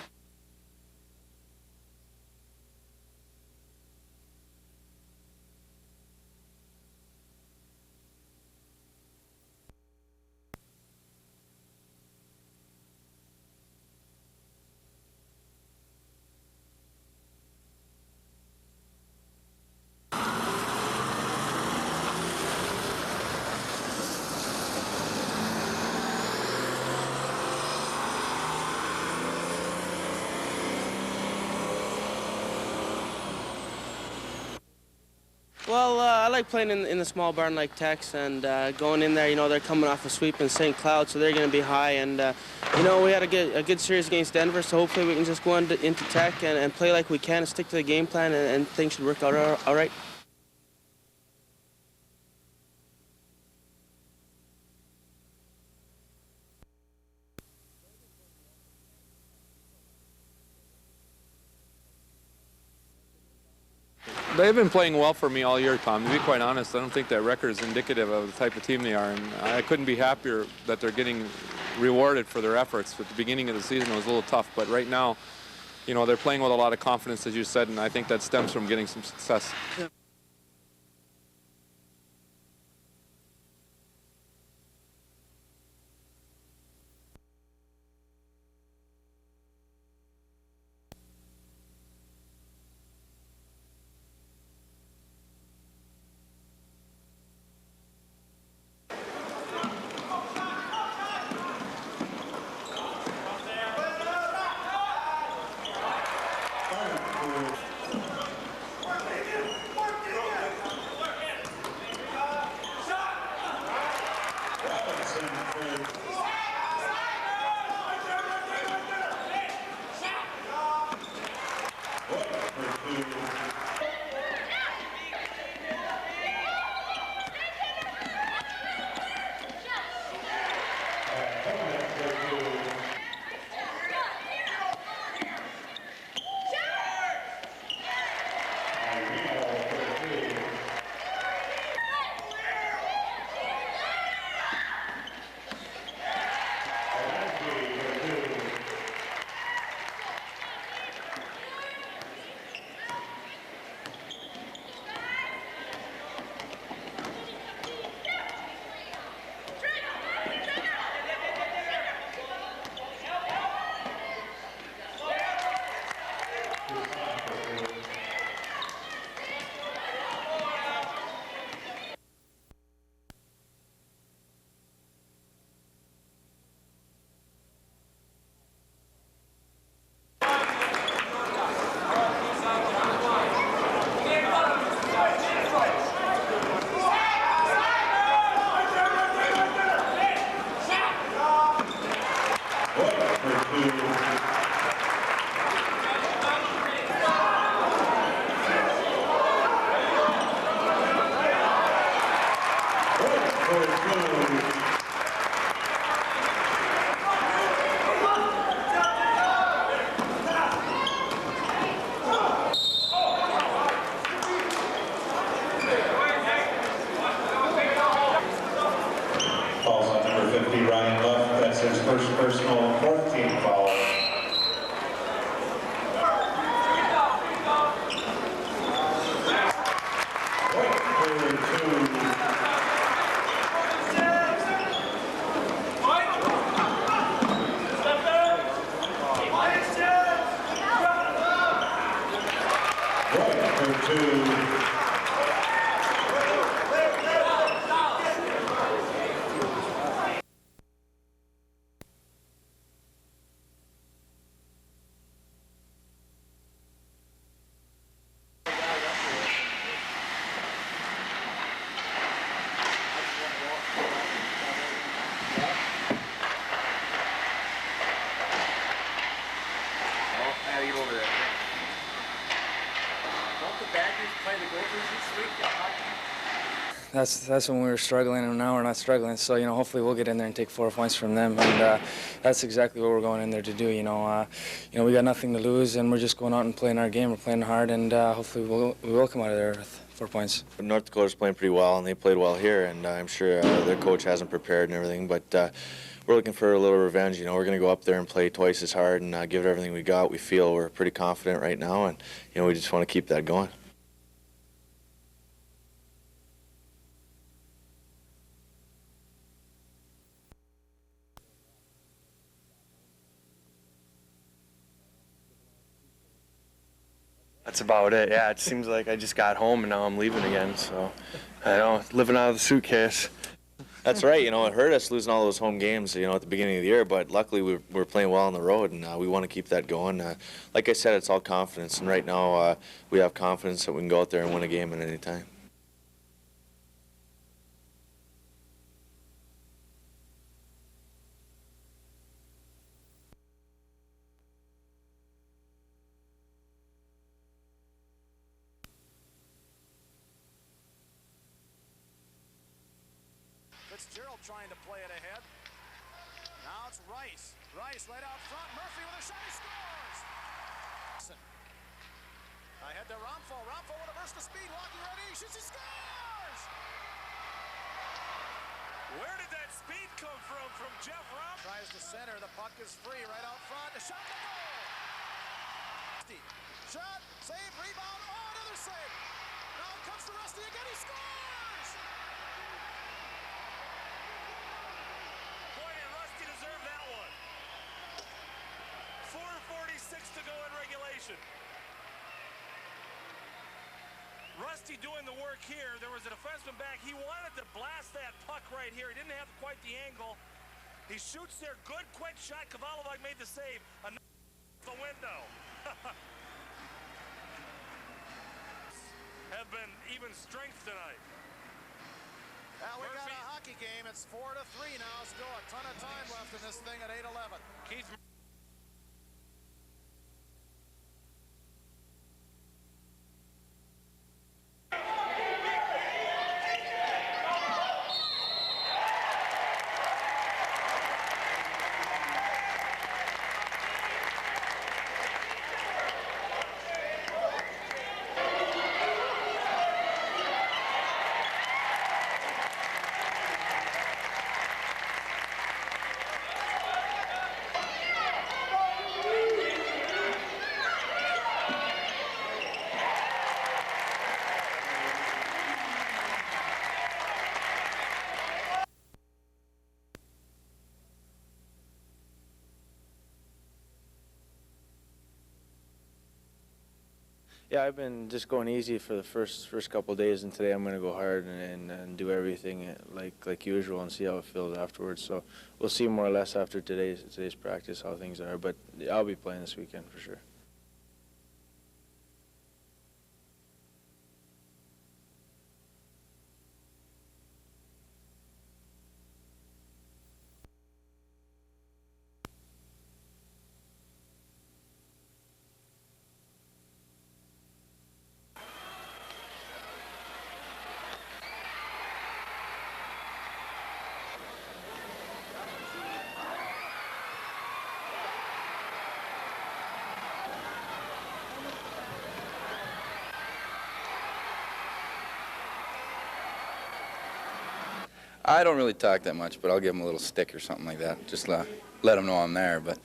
Well, I like playing in the small barn like Tex, and going in there, you know, they're coming off a sweep in St. Cloud, so they're going to be high. And, you know, we had a good series against Denver, so hopefully we can just go into Tech and play like we can and stick to the game plan, and things should work out all right. They've been playing well for me all year, Tom. To be quite honest, I don't think that record is indicative of the type of team they are, and I couldn't be happier that they're getting rewarded for their efforts. At the beginning of the season, it was a little tough, but right now, you know, they're playing with a lot of confidence, as you said, and I think that stems from getting some success. Yeah. Falls on number 50, Ryan Luff. That's his first personal, fourth team foul. that's when we were struggling, and now we're not struggling. So hopefully we'll get in there and take 4 points from them, and that's exactly what we're going in there to do. We got nothing to lose, and we're just going out and playing our game. We're playing hard, and hopefully we will come out of there with 4 points. North Dakota's playing pretty well, and they played well here, and I'm sure their coach hasn't prepared and everything, but we're looking for a little revenge. We're going to go up there and play twice as hard and give it everything we got. We feel we're pretty confident right now, and we just want to keep that going. That's about it. Yeah, it seems like I just got home and now I'm leaving again. So, living out of the suitcase. That's right. It hurt us losing all those home games, at the beginning of the year, but luckily we're playing well on the road, and we want to keep that going. Like I said, it's all confidence, and right now we have confidence that we can go out there and win a game at any time. Fitzgerald trying to play it ahead. Now it's Rice. Rice right out front. Murphy with a shot. He scores! Ahead to Ramfo. Ramfo with a burst of speed. Walking ready. He shoots. He scores! Where did that speed come from? From Jeff Ramfo? Tries to center. The puck is free right out front. The shot to goal. Shot. Save. Rebound. Oh, another save. Now it comes to Rusty again. He scores! Boy, did Rusty deserve that one. 4:46 to go in regulation. Rusty doing the work here. There was a defenseman back. He wanted to blast that puck right here. He didn't have quite the angle. He shoots there. Good, quick shot. Kavalovic made the save. Another the window. Have been even strength tonight. Now we got a hockey game. It's 4-3 now. Still a ton of time left in this thing at 8:11. Keith. Yeah, I've been just going easy for the first couple of days, and today I'm going to go hard and do everything like usual and see how it feels afterwards. So we'll see more or less after today's practice how things are, but I'll be playing this weekend for sure. I don't really talk that much, but I'll give them a little stick or something like that. Just let them know I'm there, but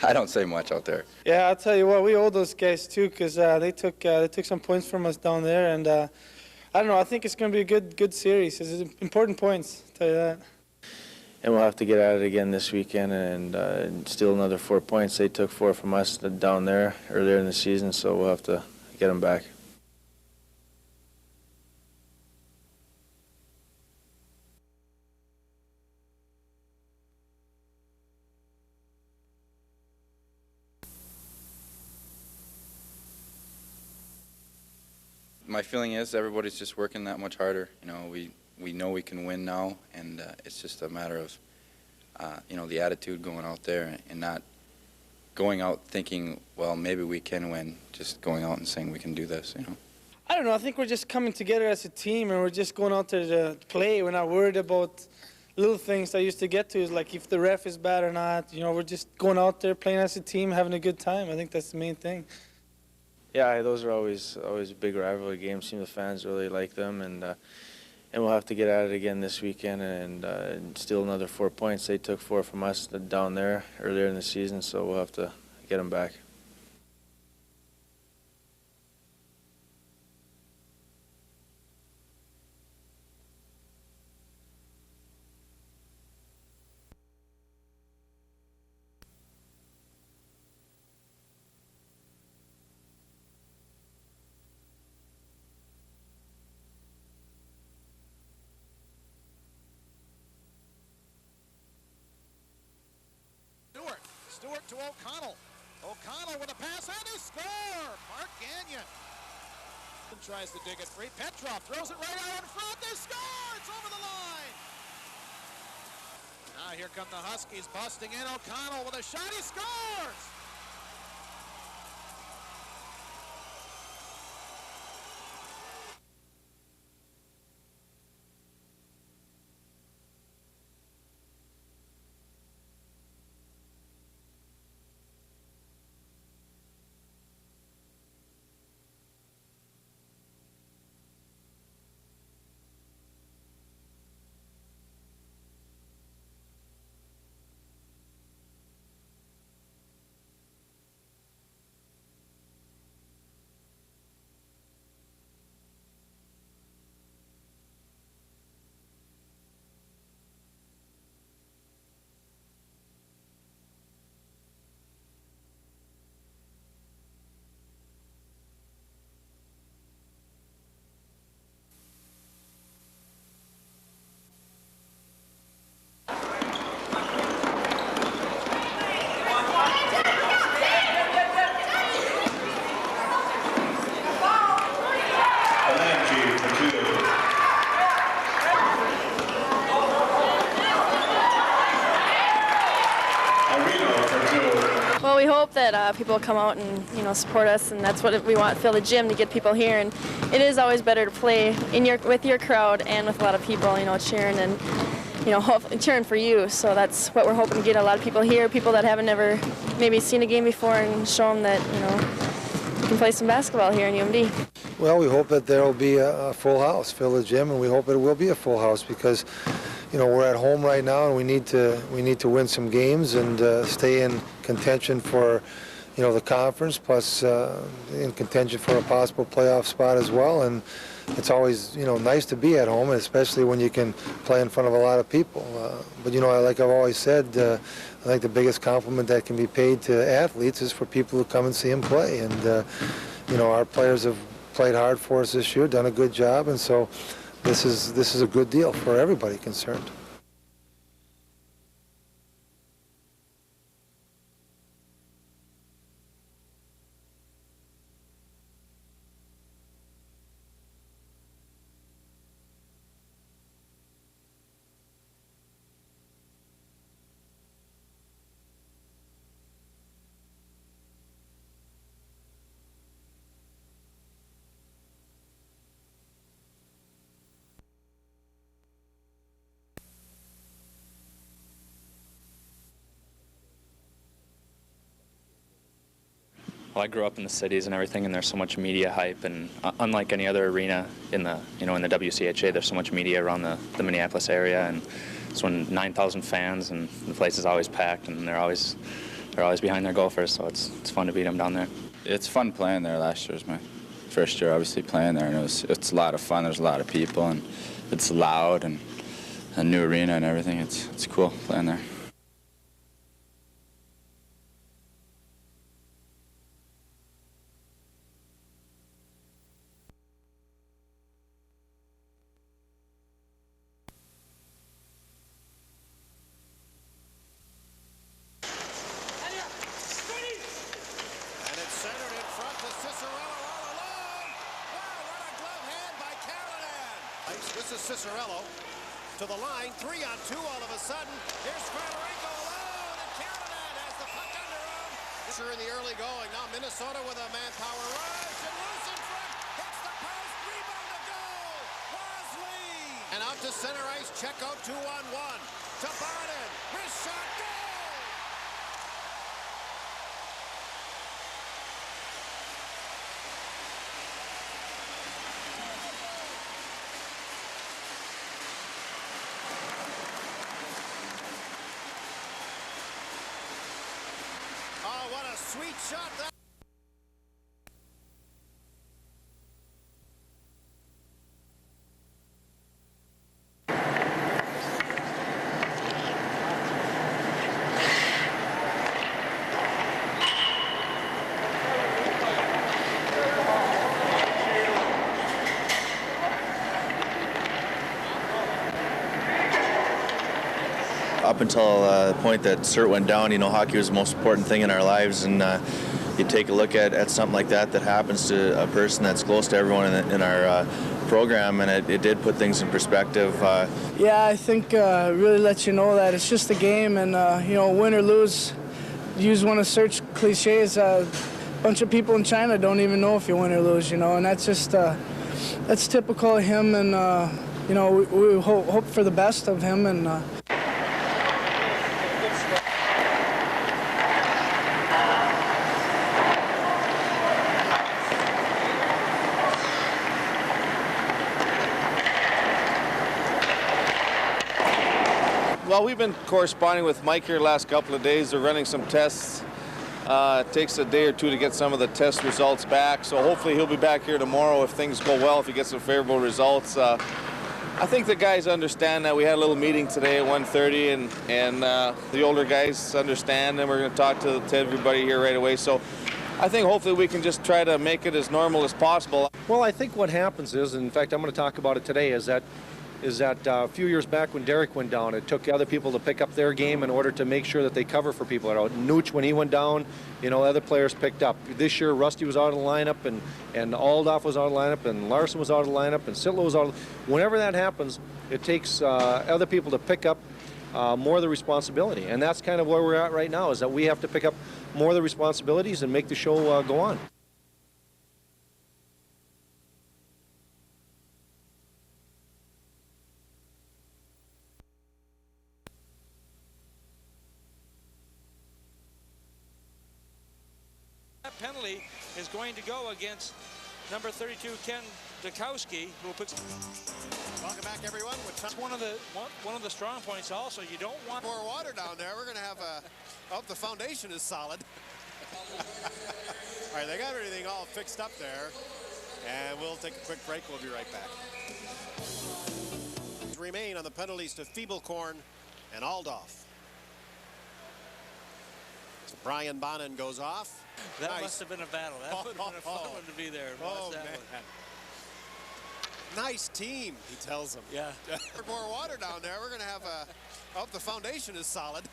I don't say much out there. Yeah, I'll tell you what, we owe those guys too, because they took some points from us down there, and I don't know. I think it's going to be a good series. It's important points. I'll tell you that. And we'll have to get at it again this weekend and steal another 4 points. They took 4 from us down there earlier in the season, so we'll have to get them back. My feeling is everybody's just working that much harder. We know we can win now, and it's just a matter of the attitude going out there and not going out thinking, well, maybe we can win. Just going out and saying we can do this. I don't know. I think we're just coming together as a team, and we're just going out there to play. We're not worried about little things I used to get to, is like if the ref is bad or not. You know, we're just going out there playing as a team, having a good time. I think that's the main thing. Yeah, those are always big rivalry games. The fans really like them, and we'll have to get at it again this weekend and steal another 4 points. They took 4 from us down there earlier in the season, so we'll have to get them back. Stewart to O'Connell. O'Connell with a pass and a score! Mark Gagnon tries to dig it free. Petrov throws it right out in front. They score! It's over the line! Now here come the Huskies busting in. O'Connell with a shot. He scores! Well, we hope that people come out and support us, and that's what we want. Fill the gym to get people here, and it is always better to play with your crowd and with a lot of people, cheering and cheering for you. So that's what we're hoping to get a lot of people here, people that haven't never maybe seen a game before, and show them that you can play some basketball here in UMD. Well, we hope that there will be a full house, fill the gym, and we hope it will be a full house because we're at home right now, and we need to win some games and stay in contention for the conference, plus in contention for a possible playoff spot as well. And it's always nice to be at home, especially when you can play in front of a lot of people. But like I've always said, I think the biggest compliment that can be paid to athletes is for people who come and see them play. And our players have played hard for us this year, done a good job, and so this is a good deal for everybody concerned. Well, I grew up in the cities and everything, and there's so much media hype, and unlike any other arena in the in the WCHA, there's so much media around the Minneapolis area, and it's when 9,000 fans, and the place is always packed, and they're always behind their Gophers, so it's fun to beat them down there. It's fun playing there. Last year was my first year, obviously, playing there, and it's a lot of fun. There's a lot of people, and it's loud, and a new arena and everything. It's cool playing there. This is Cicerello to the line, 3-on-2 all of a sudden. Here's Federico alone, and Callahan has the puck under him. This is in the early going. Now Minnesota with a manpower rush, and loose in front, hits the post. out to center ice. Check out 2-on-1. To Barden. Wrist shot. Goal! Oh, what a sweet shot that. Up until the point that Cert went down, you know, hockey was the most important thing in our lives, and you take a look at something like that happens to a person that's close to everyone in our program, and it did put things in perspective. Yeah, I think really lets you know that it's just a game, and you know, win or lose. Use one of Cert's cliches. A bunch of people in China don't even know if you win or lose, you know, and that's just that's typical of him, and you know, we hope for the best of him, and. Well, we've been corresponding with Mike here the last couple of days. They're running some tests. It takes a day or two to get some of the test results back, so hopefully he'll be back here tomorrow if things go well, if he gets some favorable results. I think the guys understand that. We had a little meeting today at 1:30, and the older guys understand, and we're going to talk to everybody here right away. So I think hopefully we can just try to make it as normal as possible. Well, I think what happens is, and in fact, I'm going to talk about it today, is that a few years back when Derek went down, it took other people to pick up their game in order to make sure that they cover for people. Nooch, when he went down, you know, other players picked up. This year, Rusty was out of the lineup, and Aldoff was out of the lineup, and Larson was out of the lineup, and Sitlo was out of the lineup. Whenever that happens, it takes other people to pick up more of the responsibility. And that's kind of where we're at right now, is that we have to pick up more of the responsibilities and make the show go on. That penalty is going to go against number 32 Ken Dukowski, who puts. Welcome back, everyone. That's one of the strong points. Also, you don't want more water down there. We're going to have the foundation is solid. All right, they got everything all fixed up there, and we'll take a quick break. We'll be right back. Remain on the penalties to Feeblecorn and Aldoff. So Brian Bonnen goes off. that nice. must have been a battle. That would have been a fun one to be there. Oh, man. Nice team, he tells them. Yeah. More water down there. We're going to have the foundation is solid.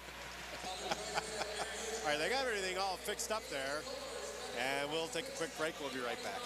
All right, they got everything all fixed up there, and we'll take a quick break. We'll be right back.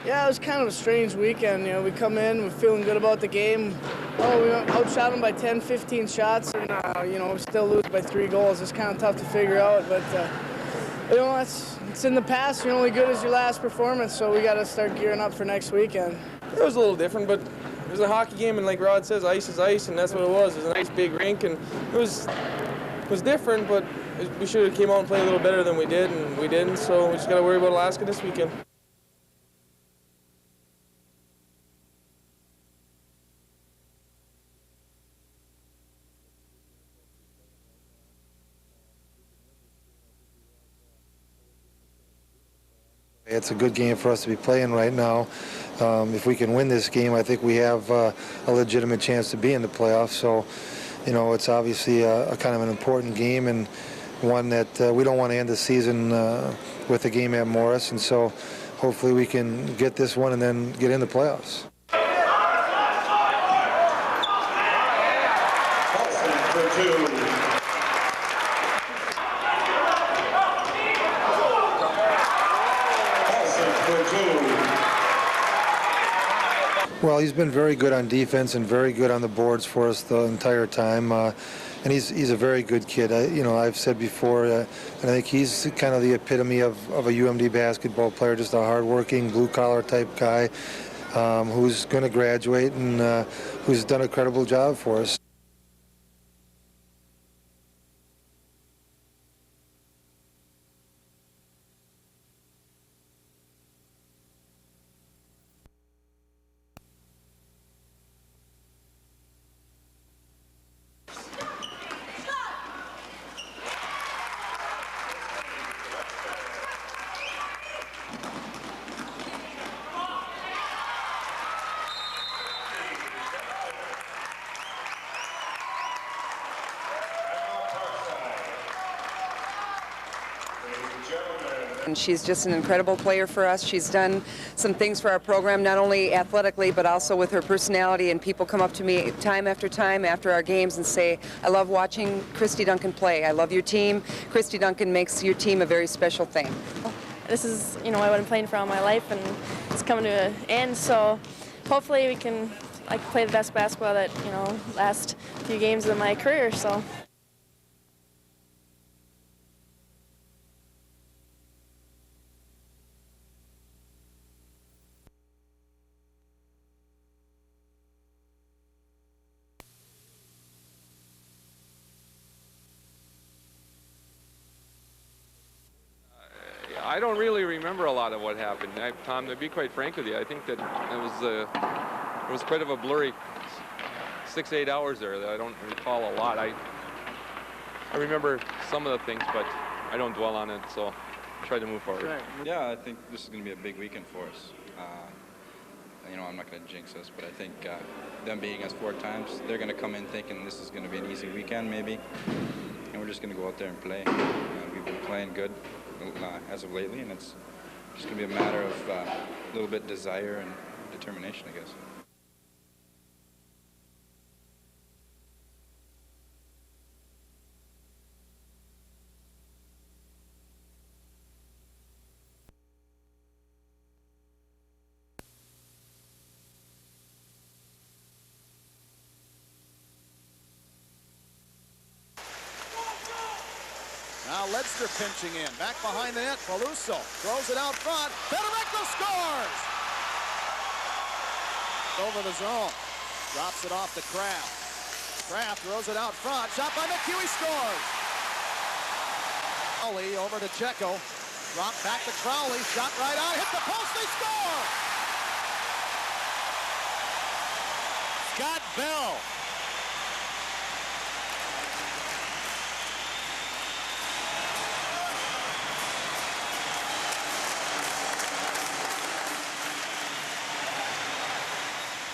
Yeah, it was kind of a strange weekend. You know, we come in, we're feeling good about the game. Oh, we outshot them by 10, 15 shots, and you know, we still lose by 3 goals. It's kind of tough to figure out, but you know, it's in the past. You're only good as your last performance, so we got to start gearing up for next weekend. It was a little different, but it was a hockey game, and like Rod says, ice is ice, and that's what it was. It was a nice big rink, and it was different, but we should have came out and played a little better than we did, and we didn't. So we just got to worry about Alaska this weekend. It's a good game for us to be playing right now. If we can win this game, I think we have a legitimate chance to be in the playoffs. So, you know, it's obviously a kind of an important game and one that we don't want to end the season with a game at Morris. And so hopefully we can get this one and then get in the playoffs. Well, he's been very good on defense and very good on the boards for us the entire time, and he's a very good kid. You know, I've said before, and I think he's kind of the epitome of a UMD basketball player, just a hard-working, blue-collar type guy who's going to graduate and who's done a credible job for us. And she's just an incredible player for us. She's done some things for our program, not only athletically, but also with her personality. And people come up to me time after our games and say, I love watching Christy Duncan play. I love your team. Christy Duncan makes your team a very special thing. This is, you know, what I've been playing for all my life, and it's coming to an end. So hopefully we can play the best basketball that, you know, last few games of my career. So. I don't really remember a lot of what happened, Tom. To be quite frank with you, I think that it was quite of a blurry 6-8 hours there. That I don't recall a lot. I remember some of the things, but I don't dwell on it. So try to move forward. Right. Yeah, I think this is going to be a big weekend for us. You know, I'm not going to jinx us, but I think them beating us 4 times, they're going to come in thinking this is going to be an easy weekend, maybe, and we're just going to go out there and play. We've been playing good as of lately, and it's just going to be a matter of a little bit desire and determination, I guess. Now Ledster pinching in. Back behind the net, Peluso throws it out front. Federico scores! Over the zone. Drops it off to Kraft. Kraft throws it out front. Shot by McHugh, scores! Crowley over to Checo. Drop back to Crowley. Shot right on. Hit the post. They score! Scott Bell.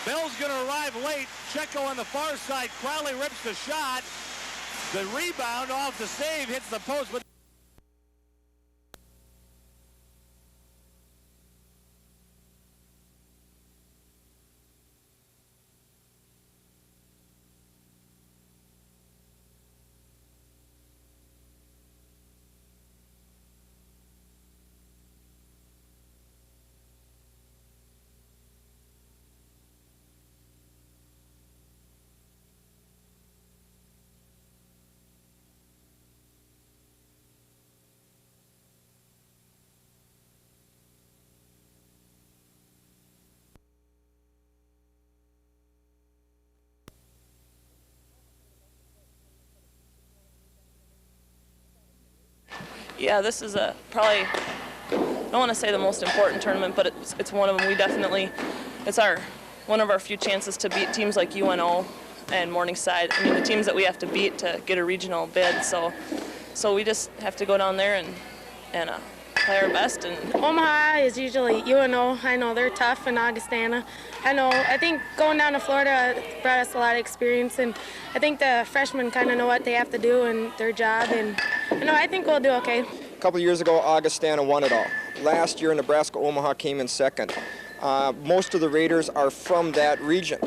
Bell's going to arrive late. Checo on the far side. Crowley rips the shot. The rebound off the save hits the post. But yeah, this is probably, I don't want to say the most important tournament, but it's one of them. We definitely, it's one of our few chances to beat teams like UNO and Morningside. I mean, the teams that we have to beat to get a regional bid. So we just have to go down there and play our best. And Omaha is usually UNO. I know they're tough, and Augustana. I think going down to Florida brought us a lot of experience, and I think the freshmen kind of know what they have to do and their job, and I think we'll do okay. A couple of years ago, Augustana won it all. Last year, Nebraska Omaha came in second. Most of the Raiders are from that region.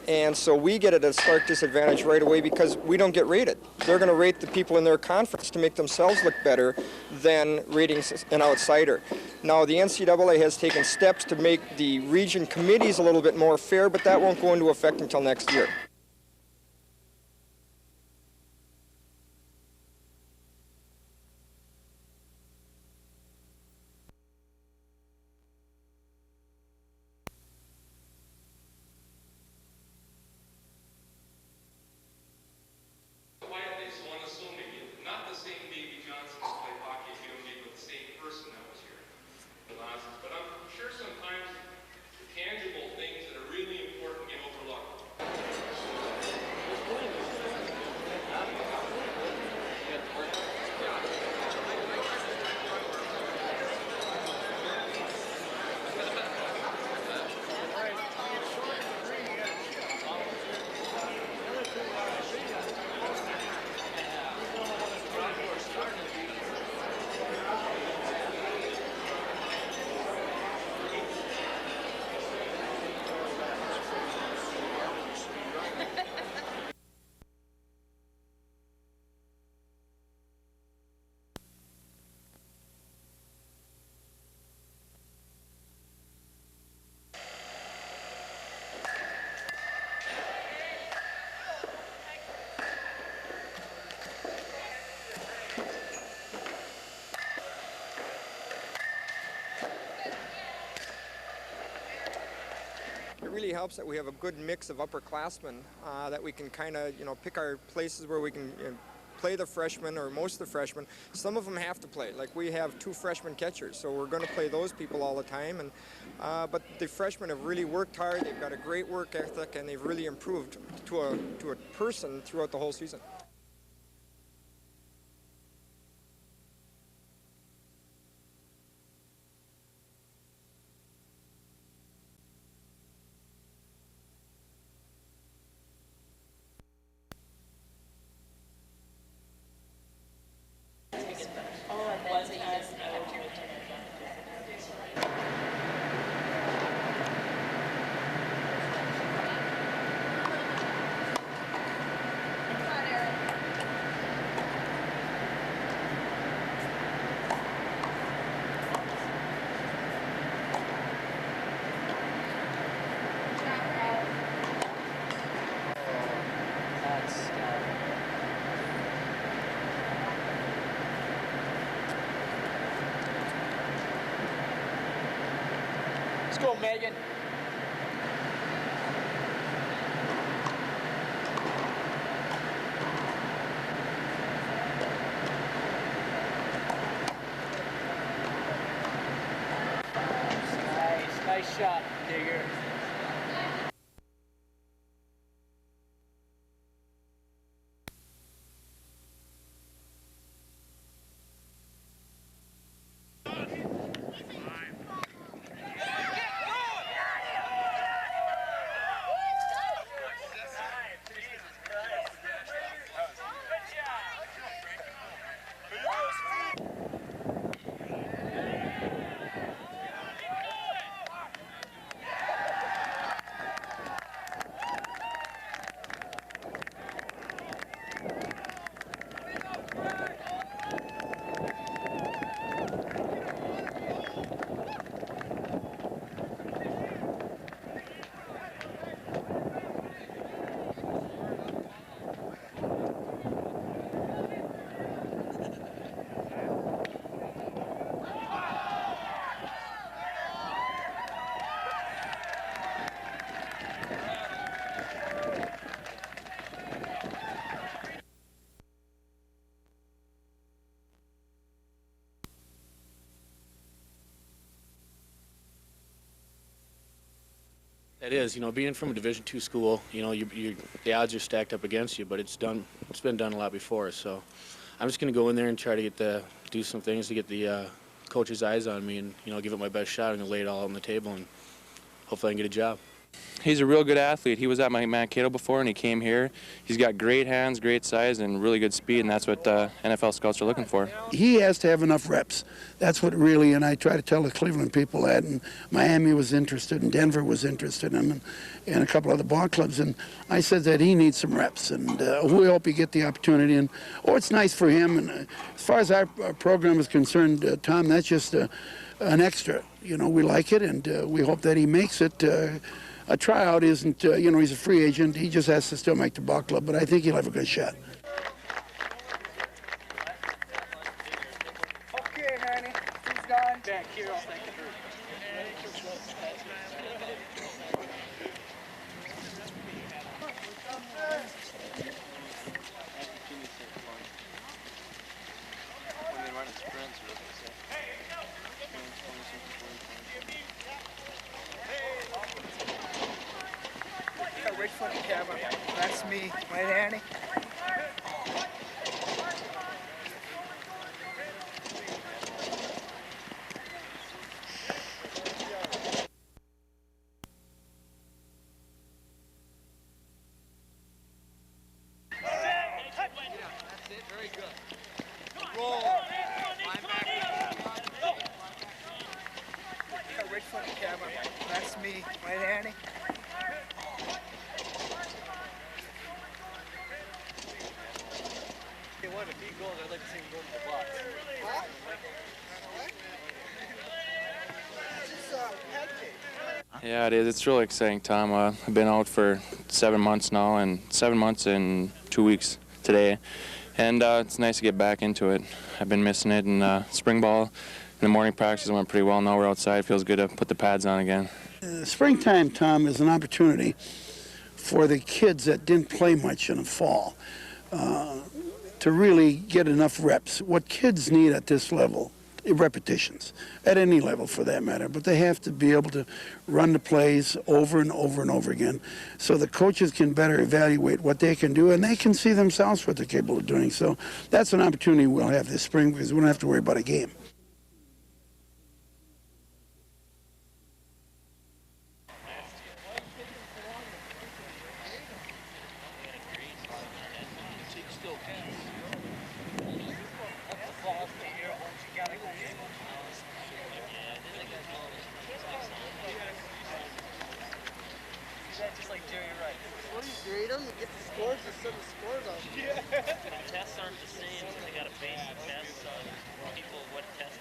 And so we get at a stark disadvantage right away because we don't get rated. They're going to rate the people in their conference to make themselves look better than rating an outsider. Now, the NCAA has taken steps to make the region committees a little bit more fair, but that won't go into effect until next year. It really helps that we have a good mix of upperclassmen that we can kind of, pick our places where we can play the freshmen or most of the freshmen. Some of them have to play. Like we have 2 freshman catchers, so we're going to play those people all the time. And but the freshmen have really worked hard. They've got a great work ethic, and they've really improved to a person throughout the whole season. Let's go, Megan. Nice shot, Digger. It is, being from a Division II school, the odds are stacked up against you, but it's been done a lot before. So I'm just going to go in there and try to do some things to get the coach's eyes on me and, you know, give it my best shot and lay it all on the table and hopefully I can get a job. He's a real good athlete. He was at my Mankato before, and he came here. He's got great hands, great size, and really good speed, and that's what NFL scouts are looking for. He has to have enough reps. That's what really, and I try to tell the Cleveland people that, and Miami was interested, and Denver was interested in him, and a couple other ball clubs, and I said that he needs some reps, and we hope he get the opportunity, and it's nice for him, and as far as our program is concerned, Tom, that's just an extra. You know, we like it, and we hope that he makes it. A tryout isn't, you know, he's a free agent. He just has to still make the ball club, but I think he'll have a good shot. Okay, honey. Who's gone? Back here, I'll take it. Right foot in camera. That's me, right, Annie? Right foot in camera. That's me, right, Annie? If he goes, I'd like to see him go to the box. Yeah, it is. It's really exciting, Tom. I've been out for 7 months now, and 7 months and 2 weeks today, and it's nice to get back into it. I've been missing it, and spring ball in the morning practice went pretty well. Now we're outside. It feels good to put the pads on again. Springtime, Tom, is an opportunity for the kids that didn't play much in the fall to really get enough reps. What kids need at this level, repetitions, at any level for that matter, but they have to be able to run the plays over and over and over again so the coaches can better evaluate what they can do and they can see themselves what they're capable of doing. So that's an opportunity we'll have this spring because we don't have to worry about a game. Grade them and get the scores or send the scores out. Tests aren't the same, so they got to base the tests on people, what tests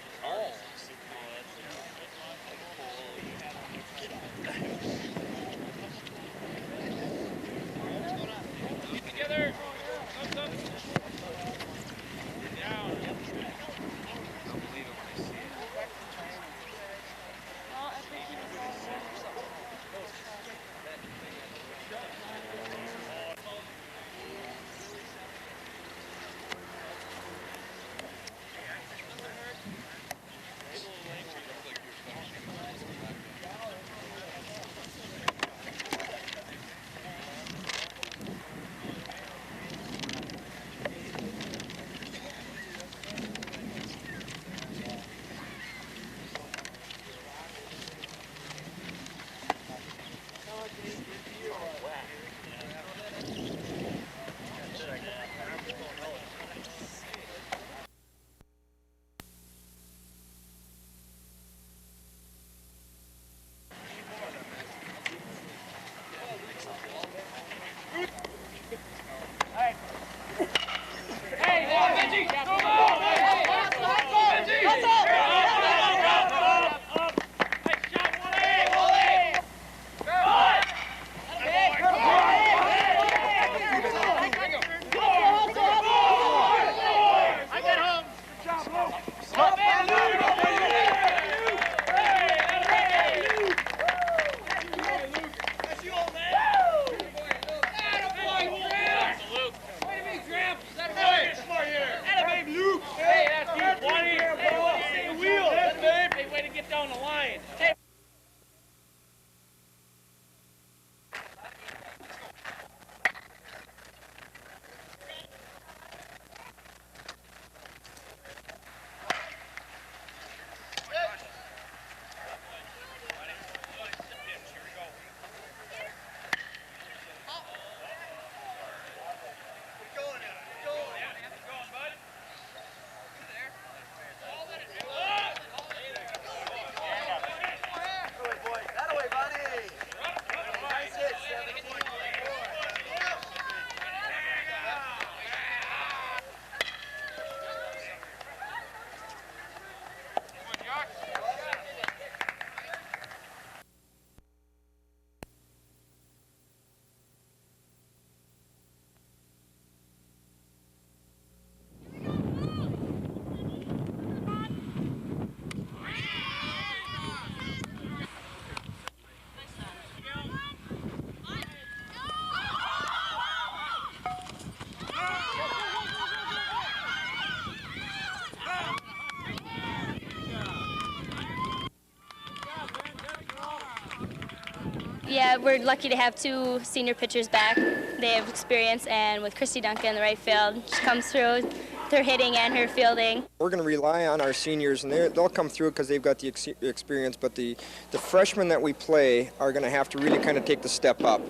Yeah, we're lucky to have 2 senior pitchers back. They have experience, and with Christy Duncan in the right field, she comes through with her hitting and her fielding. We're going to rely on our seniors, and they'll come through because they've got the experience, but the freshmen that we play are going to have to really kind of take the step up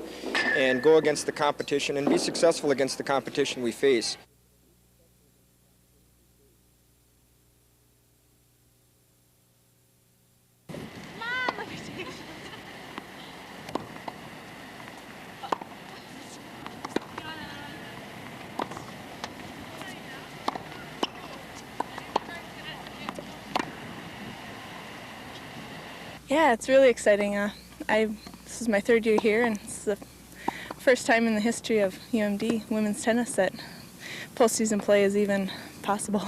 and go against the competition and be successful against the competition we face. Yeah, it's really exciting. This is my 3rd year here, and it's the first time in the history of UMD women's tennis that postseason play is even possible.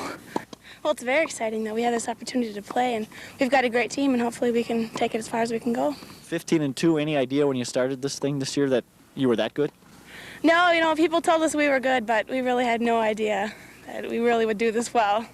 Well, it's very exciting that we have this opportunity to play, and we've got a great team, and hopefully we can take it as far as we can go. 15-2. Any idea when you started this thing this year that you were that good? No, people told us we were good, but we really had no idea that we really would do this well.